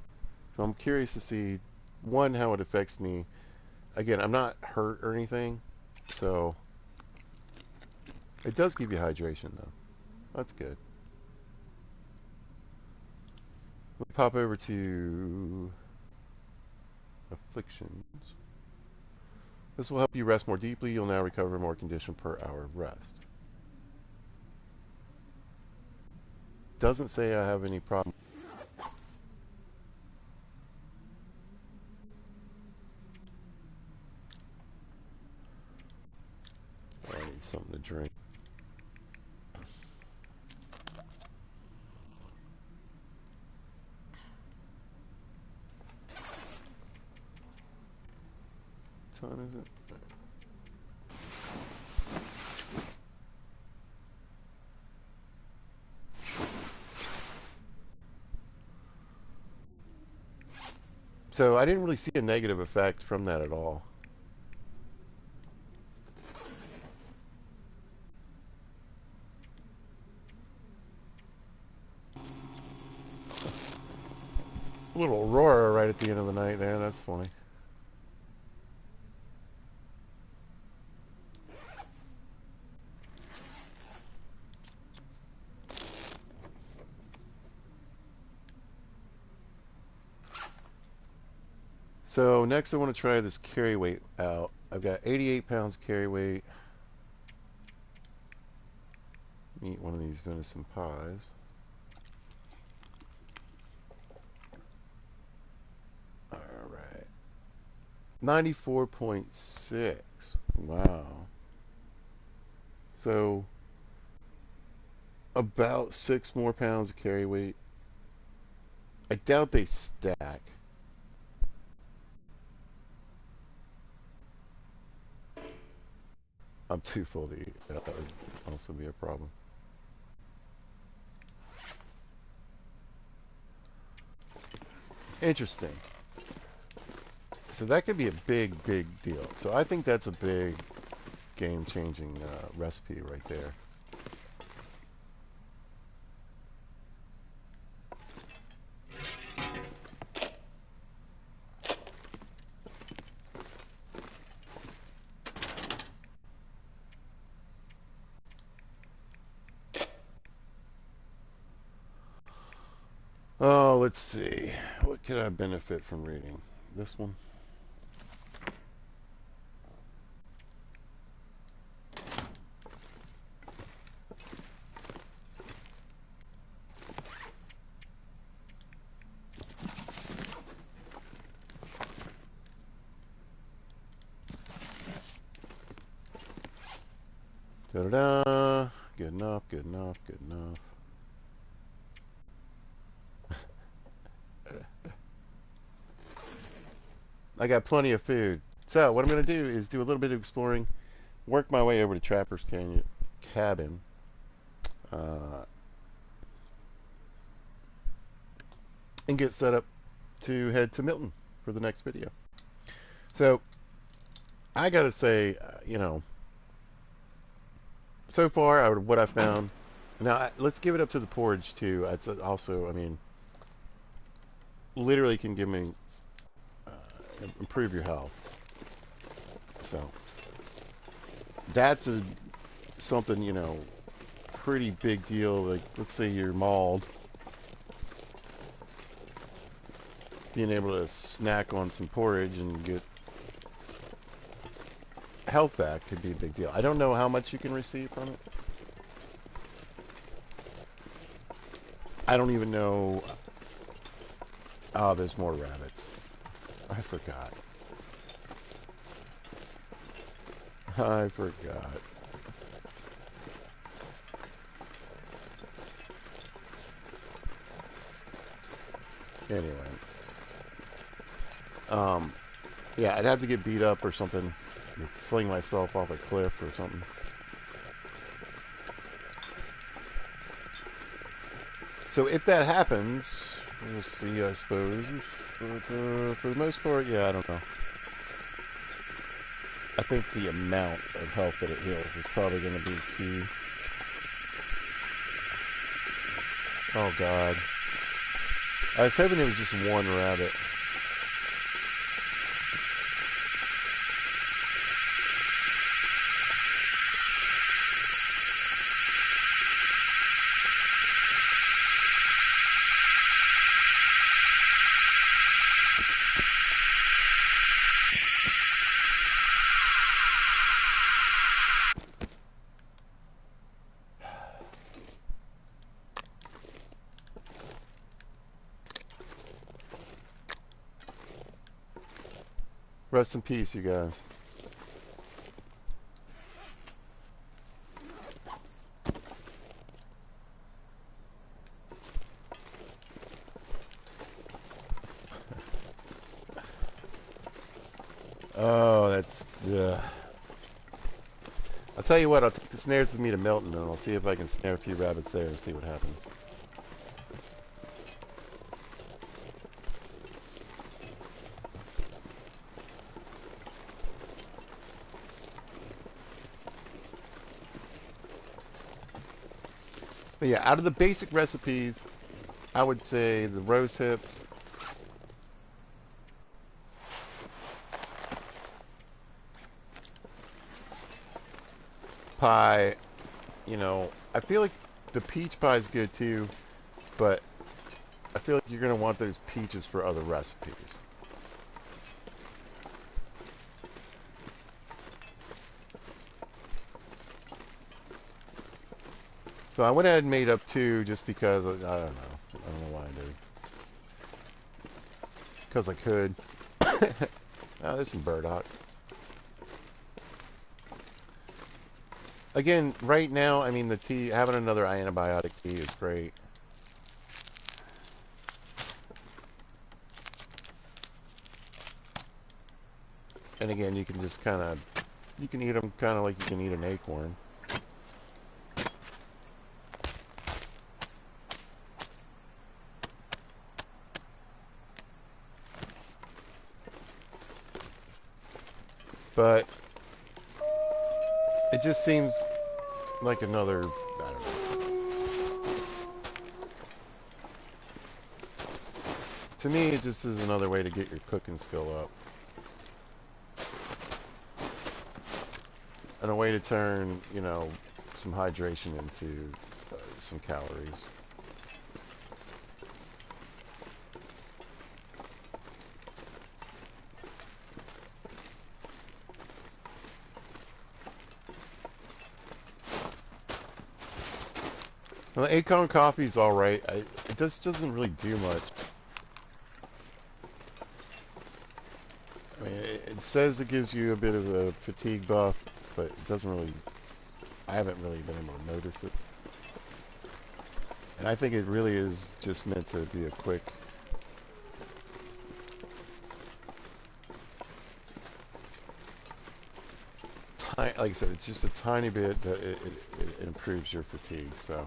So I'm curious to see, one, how it affects me. Again, I'm not hurt or anything, so it does give you hydration though. That's good. We pop over to afflictions. This will help you rest more deeply. You'll now recover more condition per hour of rest. Doesn't say I have any problem. I need something to drink. What time is it? So I didn't really see a negative effect from that at all. A little aurora right at the end of the night there. That's funny. So next I want to try this carry weight out. I've got 88 pounds carry weight. Eat one of these venison pies. Alright. 94.6. Wow. So about 6 more pounds of carry weight. I doubt they stack. I'm too full to eat. That would also be a problem. Interesting. So that could be a big, big deal. So I think that's a big game-changing recipe right there. Oh, let's see. What could I benefit from reading? This one? Da-da-da. Good enough, good enough, good enough. I got plenty of food. So what I'm going to do is do a little bit of exploring, work my way over to Trapper's Canyon Cabin. And get set up to head to Milton for the next video. So I gotta say, so far what I found. Now let's give it up to the porridge too. It's also, I mean, literally can give me improve your health. So that's something pretty big deal. Like let's say you're mauled, being able to snack on some porridge and get health back could be a big deal. I don't know how much you can receive from it. I don't even know. Oh, there's more rabbits. I forgot. I forgot. Anyway. Yeah, I'd have to get beat up or something. Fling myself off a cliff or something. So if that happens, we'll see, I suppose. For the most part, yeah, I don't know. I think the amount of health that it heals is probably going to be key. Oh, God. I was hoping it was just one rabbit. Rest in peace, you guys. Oh, that's... I'll tell you what, I'll take the snares with me to Milton, and I'll see if I can snare a few rabbits there and see what happens. But yeah, out of the basic recipes, I would say the rose hips, pie, you know, I feel like the peach pie is good too, but I feel like you're going to want those peaches for other recipes. So I went ahead and made up two just because, I don't know. I don't know why I did. Because I could. Oh, there's some burdock. Again, right now, I mean, the tea, having another antibiotic tea is great. And again, you can just kind of, you can eat them kind of like you can eat an acorn. But it just seems like another, I don't know. To me, it just is another way to get your cooking skill up. And a way to turn, you know, some hydration into some calories. Well, the acorn coffee is all right. It just doesn't really do much. I mean, it says it gives you a bit of a fatigue buff, but it doesn't really. I haven't really been able to notice it. And I think it really is just meant to be a quick. Like I said, it's just a tiny bit that it improves your fatigue. So.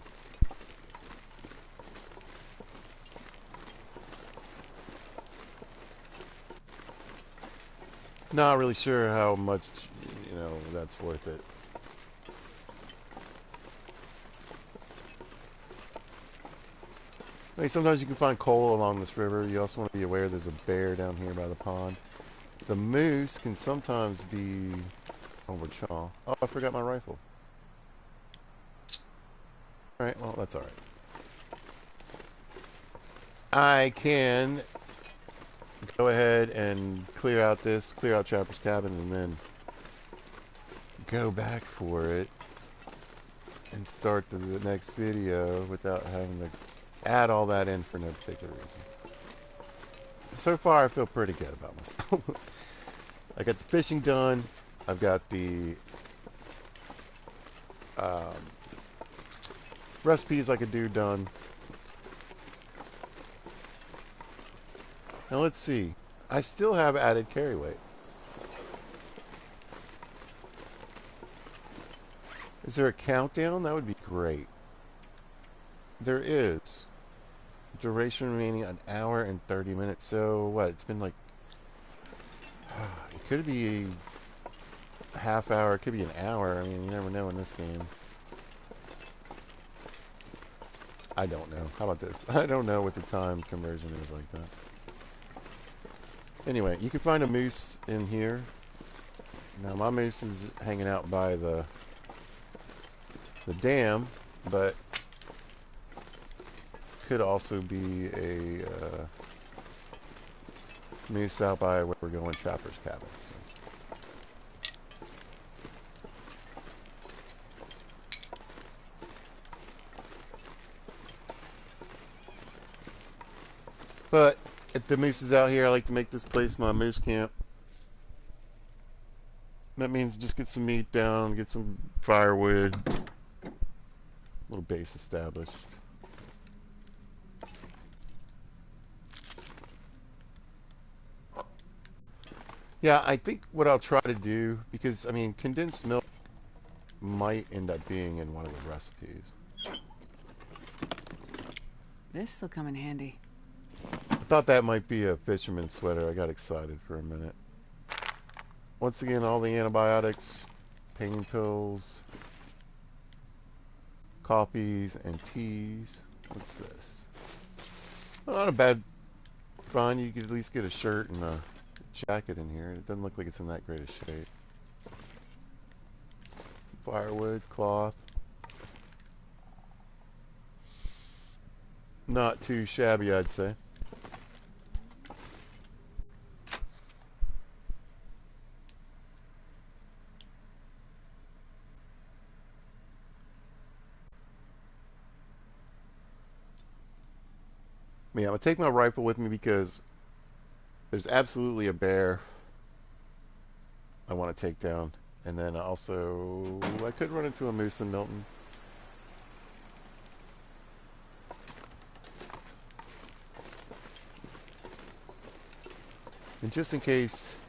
Not really sure how much, you know, that's worth it. I mean, sometimes you can find coal along this river. You also want to be aware there's a bear down here by the pond. The moose can sometimes be overchaw. Oh, I forgot my rifle. Alright, well, that's alright. I can go ahead and clear out Trapper's Cabin, and then go back for it and start the next video without having to add all that in for no particular reason. So far, I feel pretty good about myself. I got the fishing done. I've got the um, recipes I could do done. Now let's see. I still have added carry weight. Is there a countdown? That would be great. There is. Duration remaining an hour and 30 minutes. So what? It's been like, it could be a half hour. It could be an hour. I mean, you never know in this game. I don't know. How about this? I don't know what the time conversion is like that. Anyway, you can find a moose in here. Now my moose is hanging out by the dam, but could also be a moose out by where we're going, Trapper's Cabin. But if the moose is out here, I like to make this place my moose camp. That means just get some meat down, get some firewood, little base established. Yeah, I think what I'll try to do, because I mean, condensed milk might end up being in one of the recipes. This'll come in handy. I thought that might be a fisherman's sweater. I got excited for a minute. Once again, all the antibiotics, pain pills, coffees and teas. What's this? Well, not a bad find. You could at least get a shirt and a jacket in here. It doesn't look like it's in that great a shape. Firewood, cloth. Not too shabby, I'd say. Yeah, I'm gonna take my rifle with me because there's absolutely a bear I want to take down. And then also, I could run into a moose in Milton. And just in case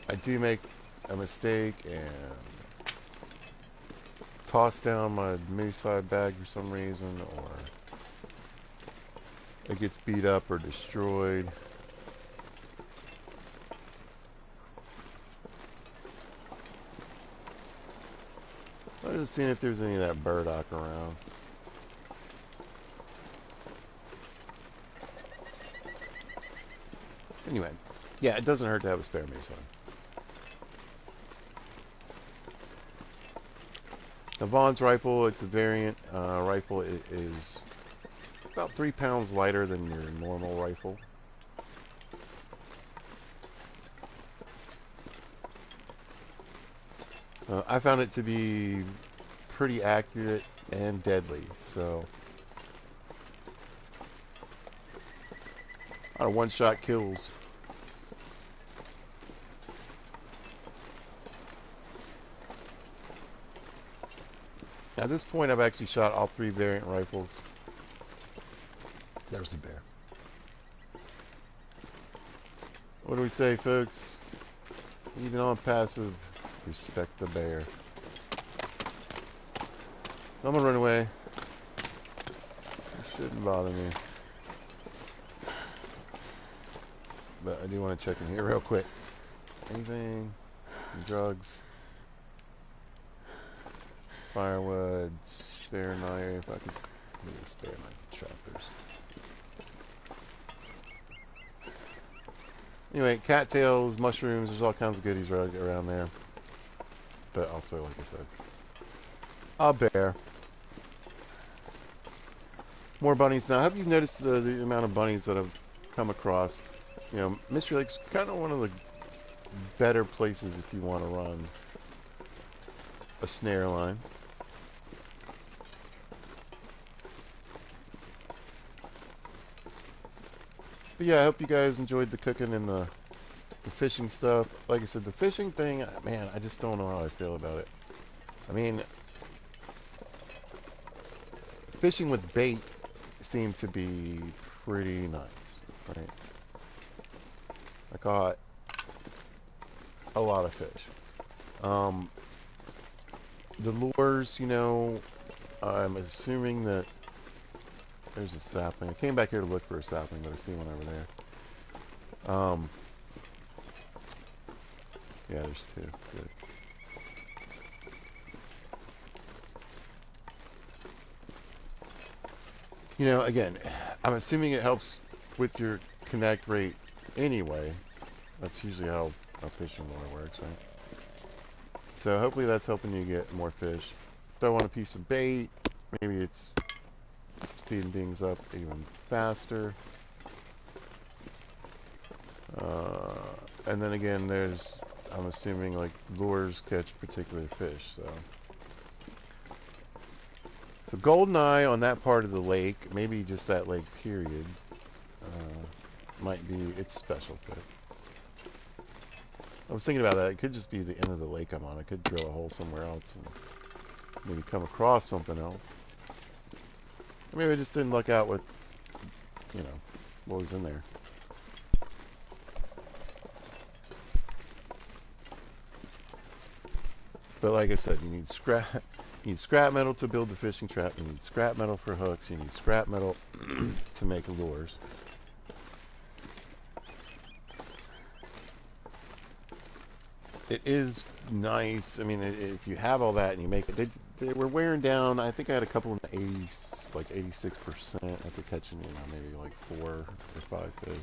I do make a mistake and toss down my moose side bag for some reason, or it gets beat up or destroyed, I'm just seeing if there's any of that burdock around. Anyway, yeah, it doesn't hurt to have a spare mace on. Now, Vaughn's rifle, it's a variant rifle. It is about 3 pounds lighter than your normal rifle. I found it to be pretty accurate and deadly, so one-shot kills. Now, at this point, I've actually shot all 3 variant rifles. There's the bear. What do we say, folks? Even on passive, respect the bear. I'm gonna run away. It shouldn't bother me. But I do want to check in here real quick. Anything? Some drugs. Firewood. Spare knife. I could need a spare knife. Choppers. Anyway, cattails, mushrooms, there's all kinds of goodies right around there. But also, like I said, a bear. More bunnies. Now, have you noticed the amount of bunnies that I've come across? You know, Mystery Lake's kind of one of the better places if you want to run a snare line. But yeah, I hope you guys enjoyed the cooking and the fishing stuff. Like I said, the fishing thing, man, I just don't know how I feel about it. I mean, fishing with bait seemed to be pretty nice, right? I caught a lot of fish. The lures, you know, I'm assuming that there's a sapling. I came back here to look for a sapling, but I see one over there. Yeah, there's 2. Good. You know, again, I'm assuming it helps with your connect rate anyway. That's usually how a fishing lure works, right? So hopefully that's helping you get more fish. Throw on a piece of bait. Maybe it's speeding things up even faster. And then again, there's, I'm assuming, like, lures catch particular fish, so golden eye on that part of the lake, maybe just that lake period, might be its special fit. I was thinking about that. It could just be the end of the lake I'm on. I could drill a hole somewhere else and maybe come across something else. Or maybe I just didn't look out with, you know, what was in there. But like I said, you need scrap metal to build the fishing trap. You need scrap metal for hooks. You need scrap metal to make lures. it is nice. I mean, if you have all that and you make it, they were wearing down. I think I had a couple in the 80s, like 86% after catching, maybe like 4 or 5 fish.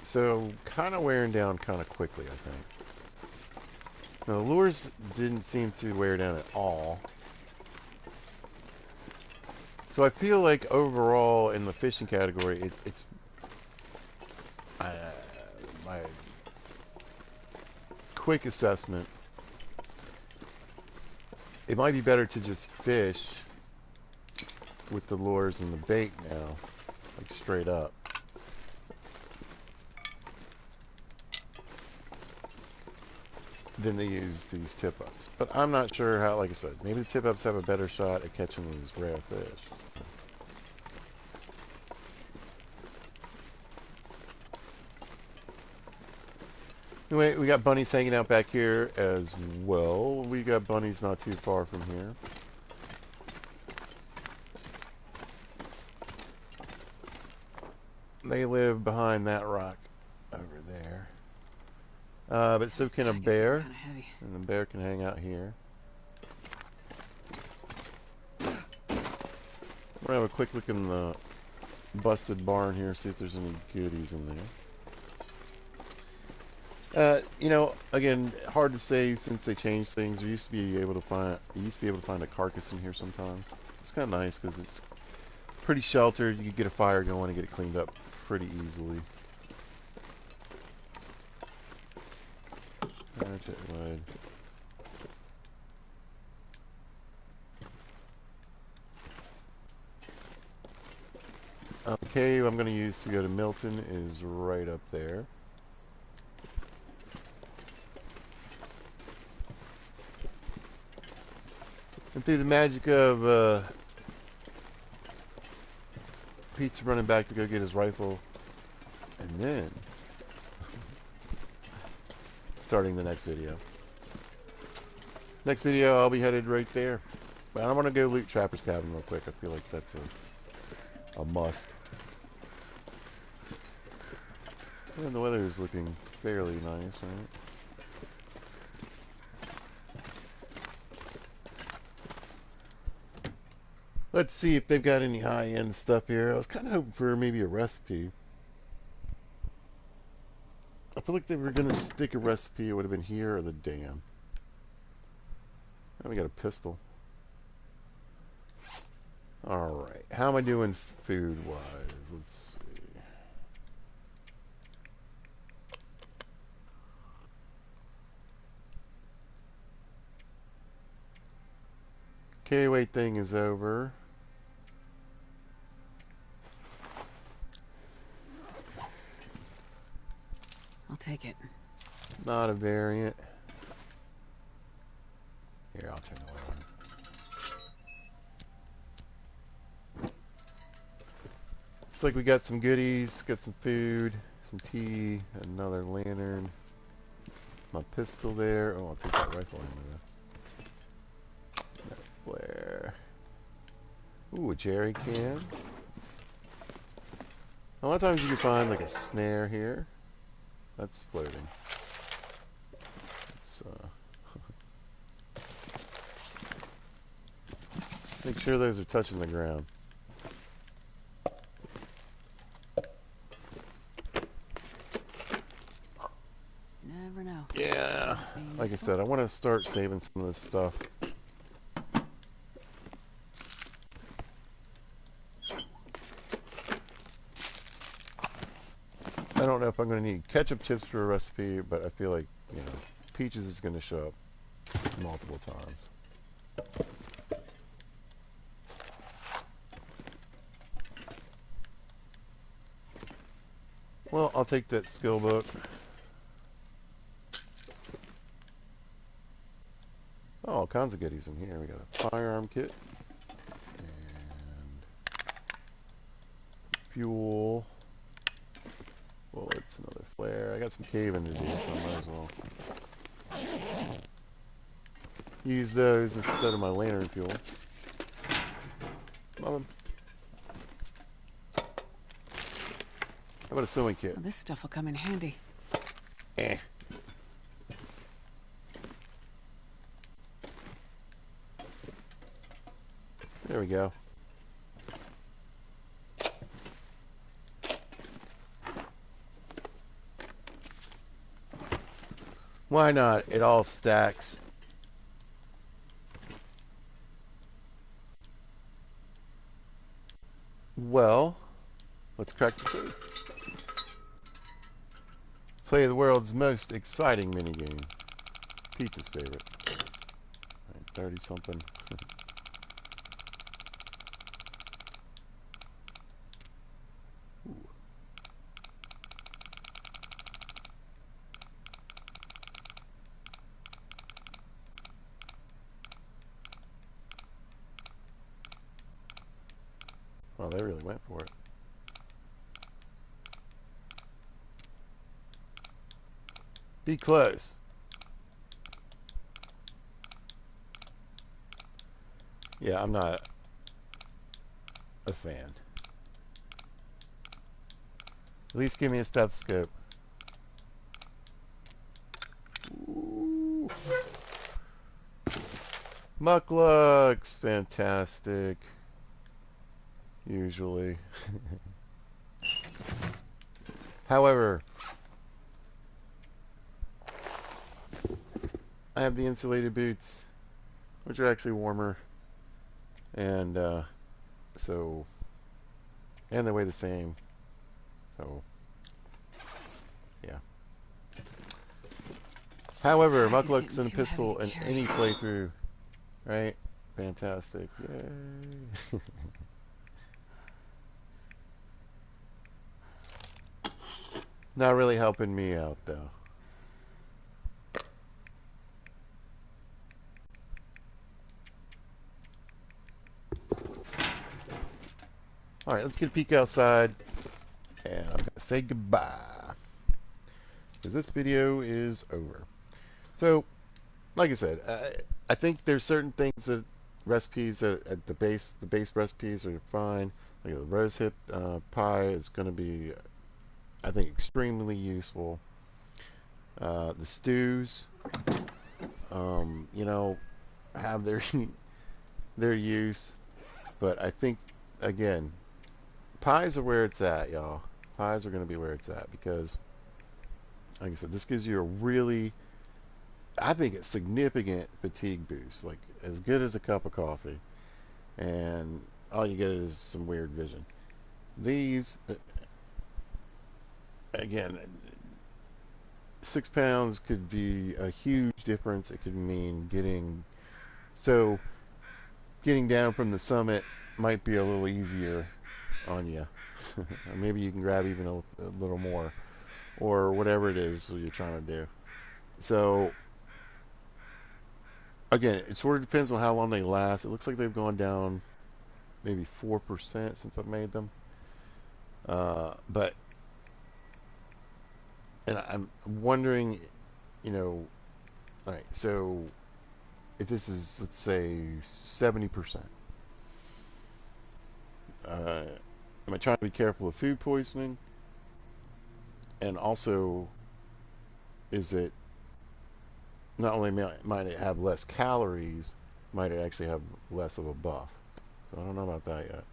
So kind of wearing down kind of quickly, I think. Now, the lures didn't seem to wear down at all. So I feel like overall in the fishing category, it's my quick assessment. It might be better to just fish with the lures and the bait now, like straight up. Than they use these tip-ups. But I'm not sure how, like I said, maybe the tip-ups have a better shot at catching these rare fish. Anyway, we got bunnies hanging out back here as well. We got bunnies not too far from here. They live behind that rock over there. But so can a bear. And the bear can hang out here. We're gonna have a quick look in the busted barn here, see if there's any goodies in there. Again, hard to say since they changed things. You used to be able to find a carcass in here sometimes. It's kind of nice because it's pretty sheltered. You could get a fire going and get it cleaned up pretty easily. Wood. The cave I'm going to use to go to Milton is right up there. And through the magic of Pete's running back to go get his rifle, and then starting the next video. Next video, I'll be headed right there. But I want to go loot Trapper's Cabin real quick. I feel like that's a must. And the weather is looking fairly nice, right? Let's see if they've got any high-end stuff here. I was kind of hoping for maybe a recipe. I feel like they were going to stick a recipe. It would have been here or the dam. And we got a pistol. Alright. How am I doing food-wise? Let's see. K-weight thing is over. I'll take it. Not a variant. Here, I'll turn the light on. Looks like we got some goodies, got some food, some tea, another lantern, my pistol there. Oh, I'll take that rifle ammo. That flare. Ooh, a jerry can. A lot of times you can find like a snare here. That's floating. Let's make sure those are touching the ground. Never know. Yeah, like I said, I want to start saving some of this stuff. I don't know if I'm going to need ketchup chips for a recipe, but I feel like, peaches is going to show up multiple times. Well, I'll take that skill book. Oh, all kinds of goodies in here. We got a firearm kit. And fuel. Bullets, another flare. I got some caving to do, so I might as well. use those instead of my lantern fuel. How about a sewing kit? Well, this stuff will come in handy. Eh. There we go. Why not? It all stacks. Well, let's crack the safe. Play the world's most exciting minigame. Pizza's favorite. 30 something. Well, they really went for it. Be close. Yeah, I'm not a fan. At least give me a stethoscope. Ooh. Mucklucks, fantastic. Usually. However, I have the insulated boots, which are actually warmer, and so, and they weigh the same. So, yeah. However, Pack is Mucklucks getting and a too heavy pistol to in carry. any playthrough, right? Fantastic. Yay. Not really helping me out, though. Alright, let's get a peek outside, and I'm going to say goodbye, because this video is over. So, like I said, I think there's certain things that recipes at the base recipes are fine. Like the rose hip pie is going to be, I think, extremely useful. The stews, you know, have their their use, but I think again, pies are where it's at, y'all. Pies are going to be where it's at because, like I said, this gives you a really, I think, a significant fatigue boost, like as good as a cup of coffee, and all you get is some weird vision. These, again, 6 pounds could be a huge difference. It could mean so getting down from the summit might be a little easier on you. Or maybe you can grab even a little more, or whatever it is you're trying to do. So again, it sort of depends on how long they last. It looks like they've gone down maybe 4% since I've made them. But and I'm wondering, you know, all right, so if this is, let's say, 70%, am I trying to be careful of food poisoning? And also, is it not only might it have less calories, might it actually have less of a buff? So I don't know about that yet.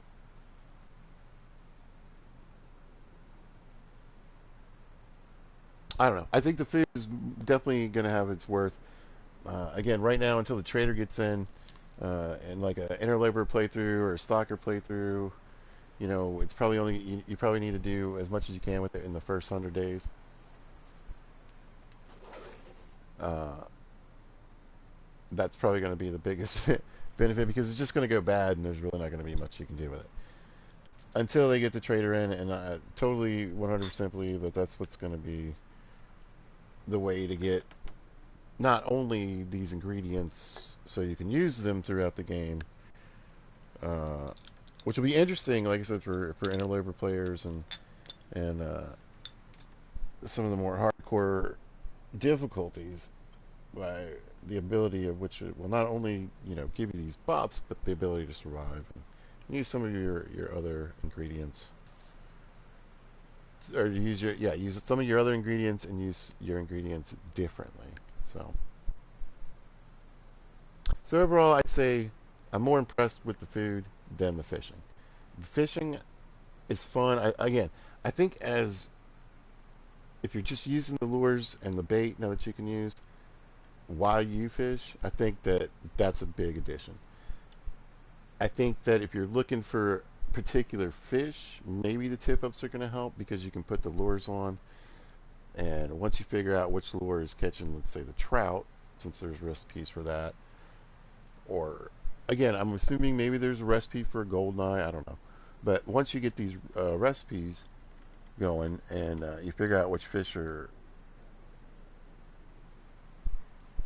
I don't know. I think the food is definitely going to have its worth. Again, right now until the trader gets in, and like an interloper playthrough or a stalker playthrough, you know, it's probably only you probably need to do as much as you can with it in the first 100 days. Uh, that's probably going to be the biggest benefit because it's just going to go bad and there's really not going to be much you can do with it until they get the trader in. And I totally 100% believe that that's what's going to be the way to get not only these ingredients so you can use them throughout the game, uh, which will be interesting, like I said, for interloper players and some of the more hardcore difficulties. By the ability of which it will not only give you these buffs, but the ability to survive. And use some of your other ingredients, or use some of your other ingredients and use your ingredients differently. So overall, I'd say I'm more impressed with the food than the fishing. The fishing is fun. I think as if you're just using the lures and the bait now that you can use while you fish, I think that that's a big addition. I think that if you're looking for particular fish, maybe the tip ups are going to help because you can put the lures on, and once you figure out which lure is catching, let's say the trout, since there's recipes for that, or again, I'm assuming maybe there's a recipe for a goldeneye. I don't know, but once you get these recipes going and you figure out which fish are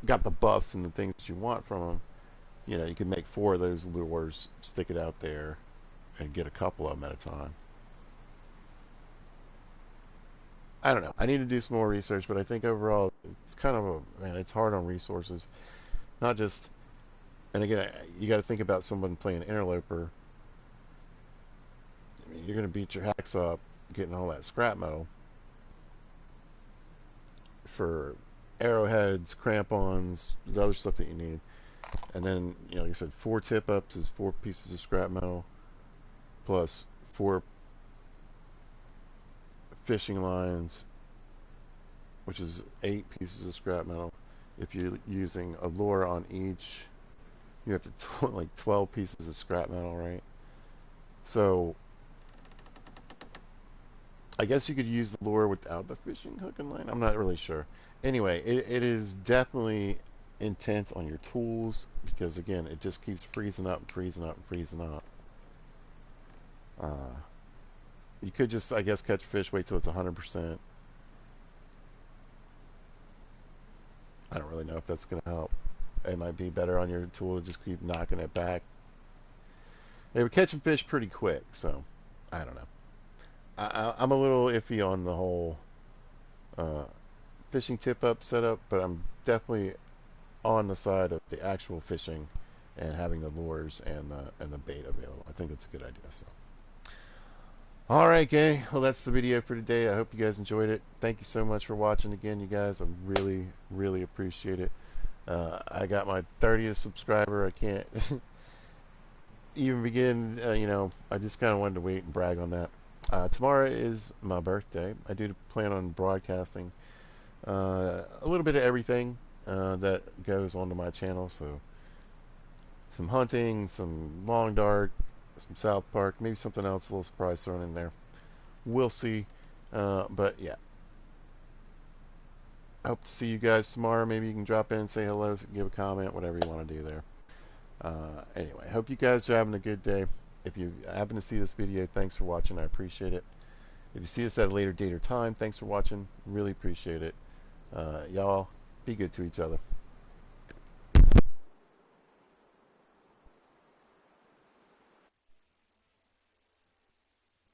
got the buffs and the things that you want from them, you can make 4 of those lures, stick it out there, and get a couple of them at a time. I don't know. I need to do some more research, but I think overall it's kind of it's hard on resources. Not just, and again, you got to think about someone playing interloper. I mean, you're going to beat your hacks up getting all that scrap metal for arrowheads, crampons, the other stuff that you need. And then, like I said, 4 tip ups is 4 pieces of scrap metal plus 4 fishing lines, which is 8 pieces of scrap metal. If you're using a lure on each, you have to like 12 pieces of scrap metal, right? So I guess you could use the lure without the fishing hook and line. I'm not really sure. Anyway, it is definitely intense on your tools because again, it just keeps freezing up and freezing up and freezing up. You could just, I guess, catch fish, wait till it's 100%. I don't really know if that's going to help. It might be better on your tool to just keep knocking it back. They were catching fish pretty quick, so I don't know. I'm a little iffy on the whole uh, fishing tip up setup, but I'm definitely on the side of the actual fishing and having the lures and the bait available. I think that's a good idea. So, all right, gang. Well, that's the video for today. I hope you guys enjoyed it. Thank you so much for watching again, you guys. I really, really appreciate it. I got my 30th subscriber. I can't even begin. I just kind of wanted to wait and brag on that. Tomorrow is my birthday. I do plan on broadcasting a little bit of everything that goes onto my channel. So some hunting, some long dark, some South Park, maybe something else, a little surprise thrown in there. We'll see. But yeah, I hope to see you guys tomorrow. Maybe you can drop in and say hello, give a comment, whatever you want to do there. Anyway, hope you guys are having a good day. If you happen to see this video, thanks for watching. I appreciate it. If you see this at a later date or time, thanks for watching. Really appreciate it. Y'all, be good to each other.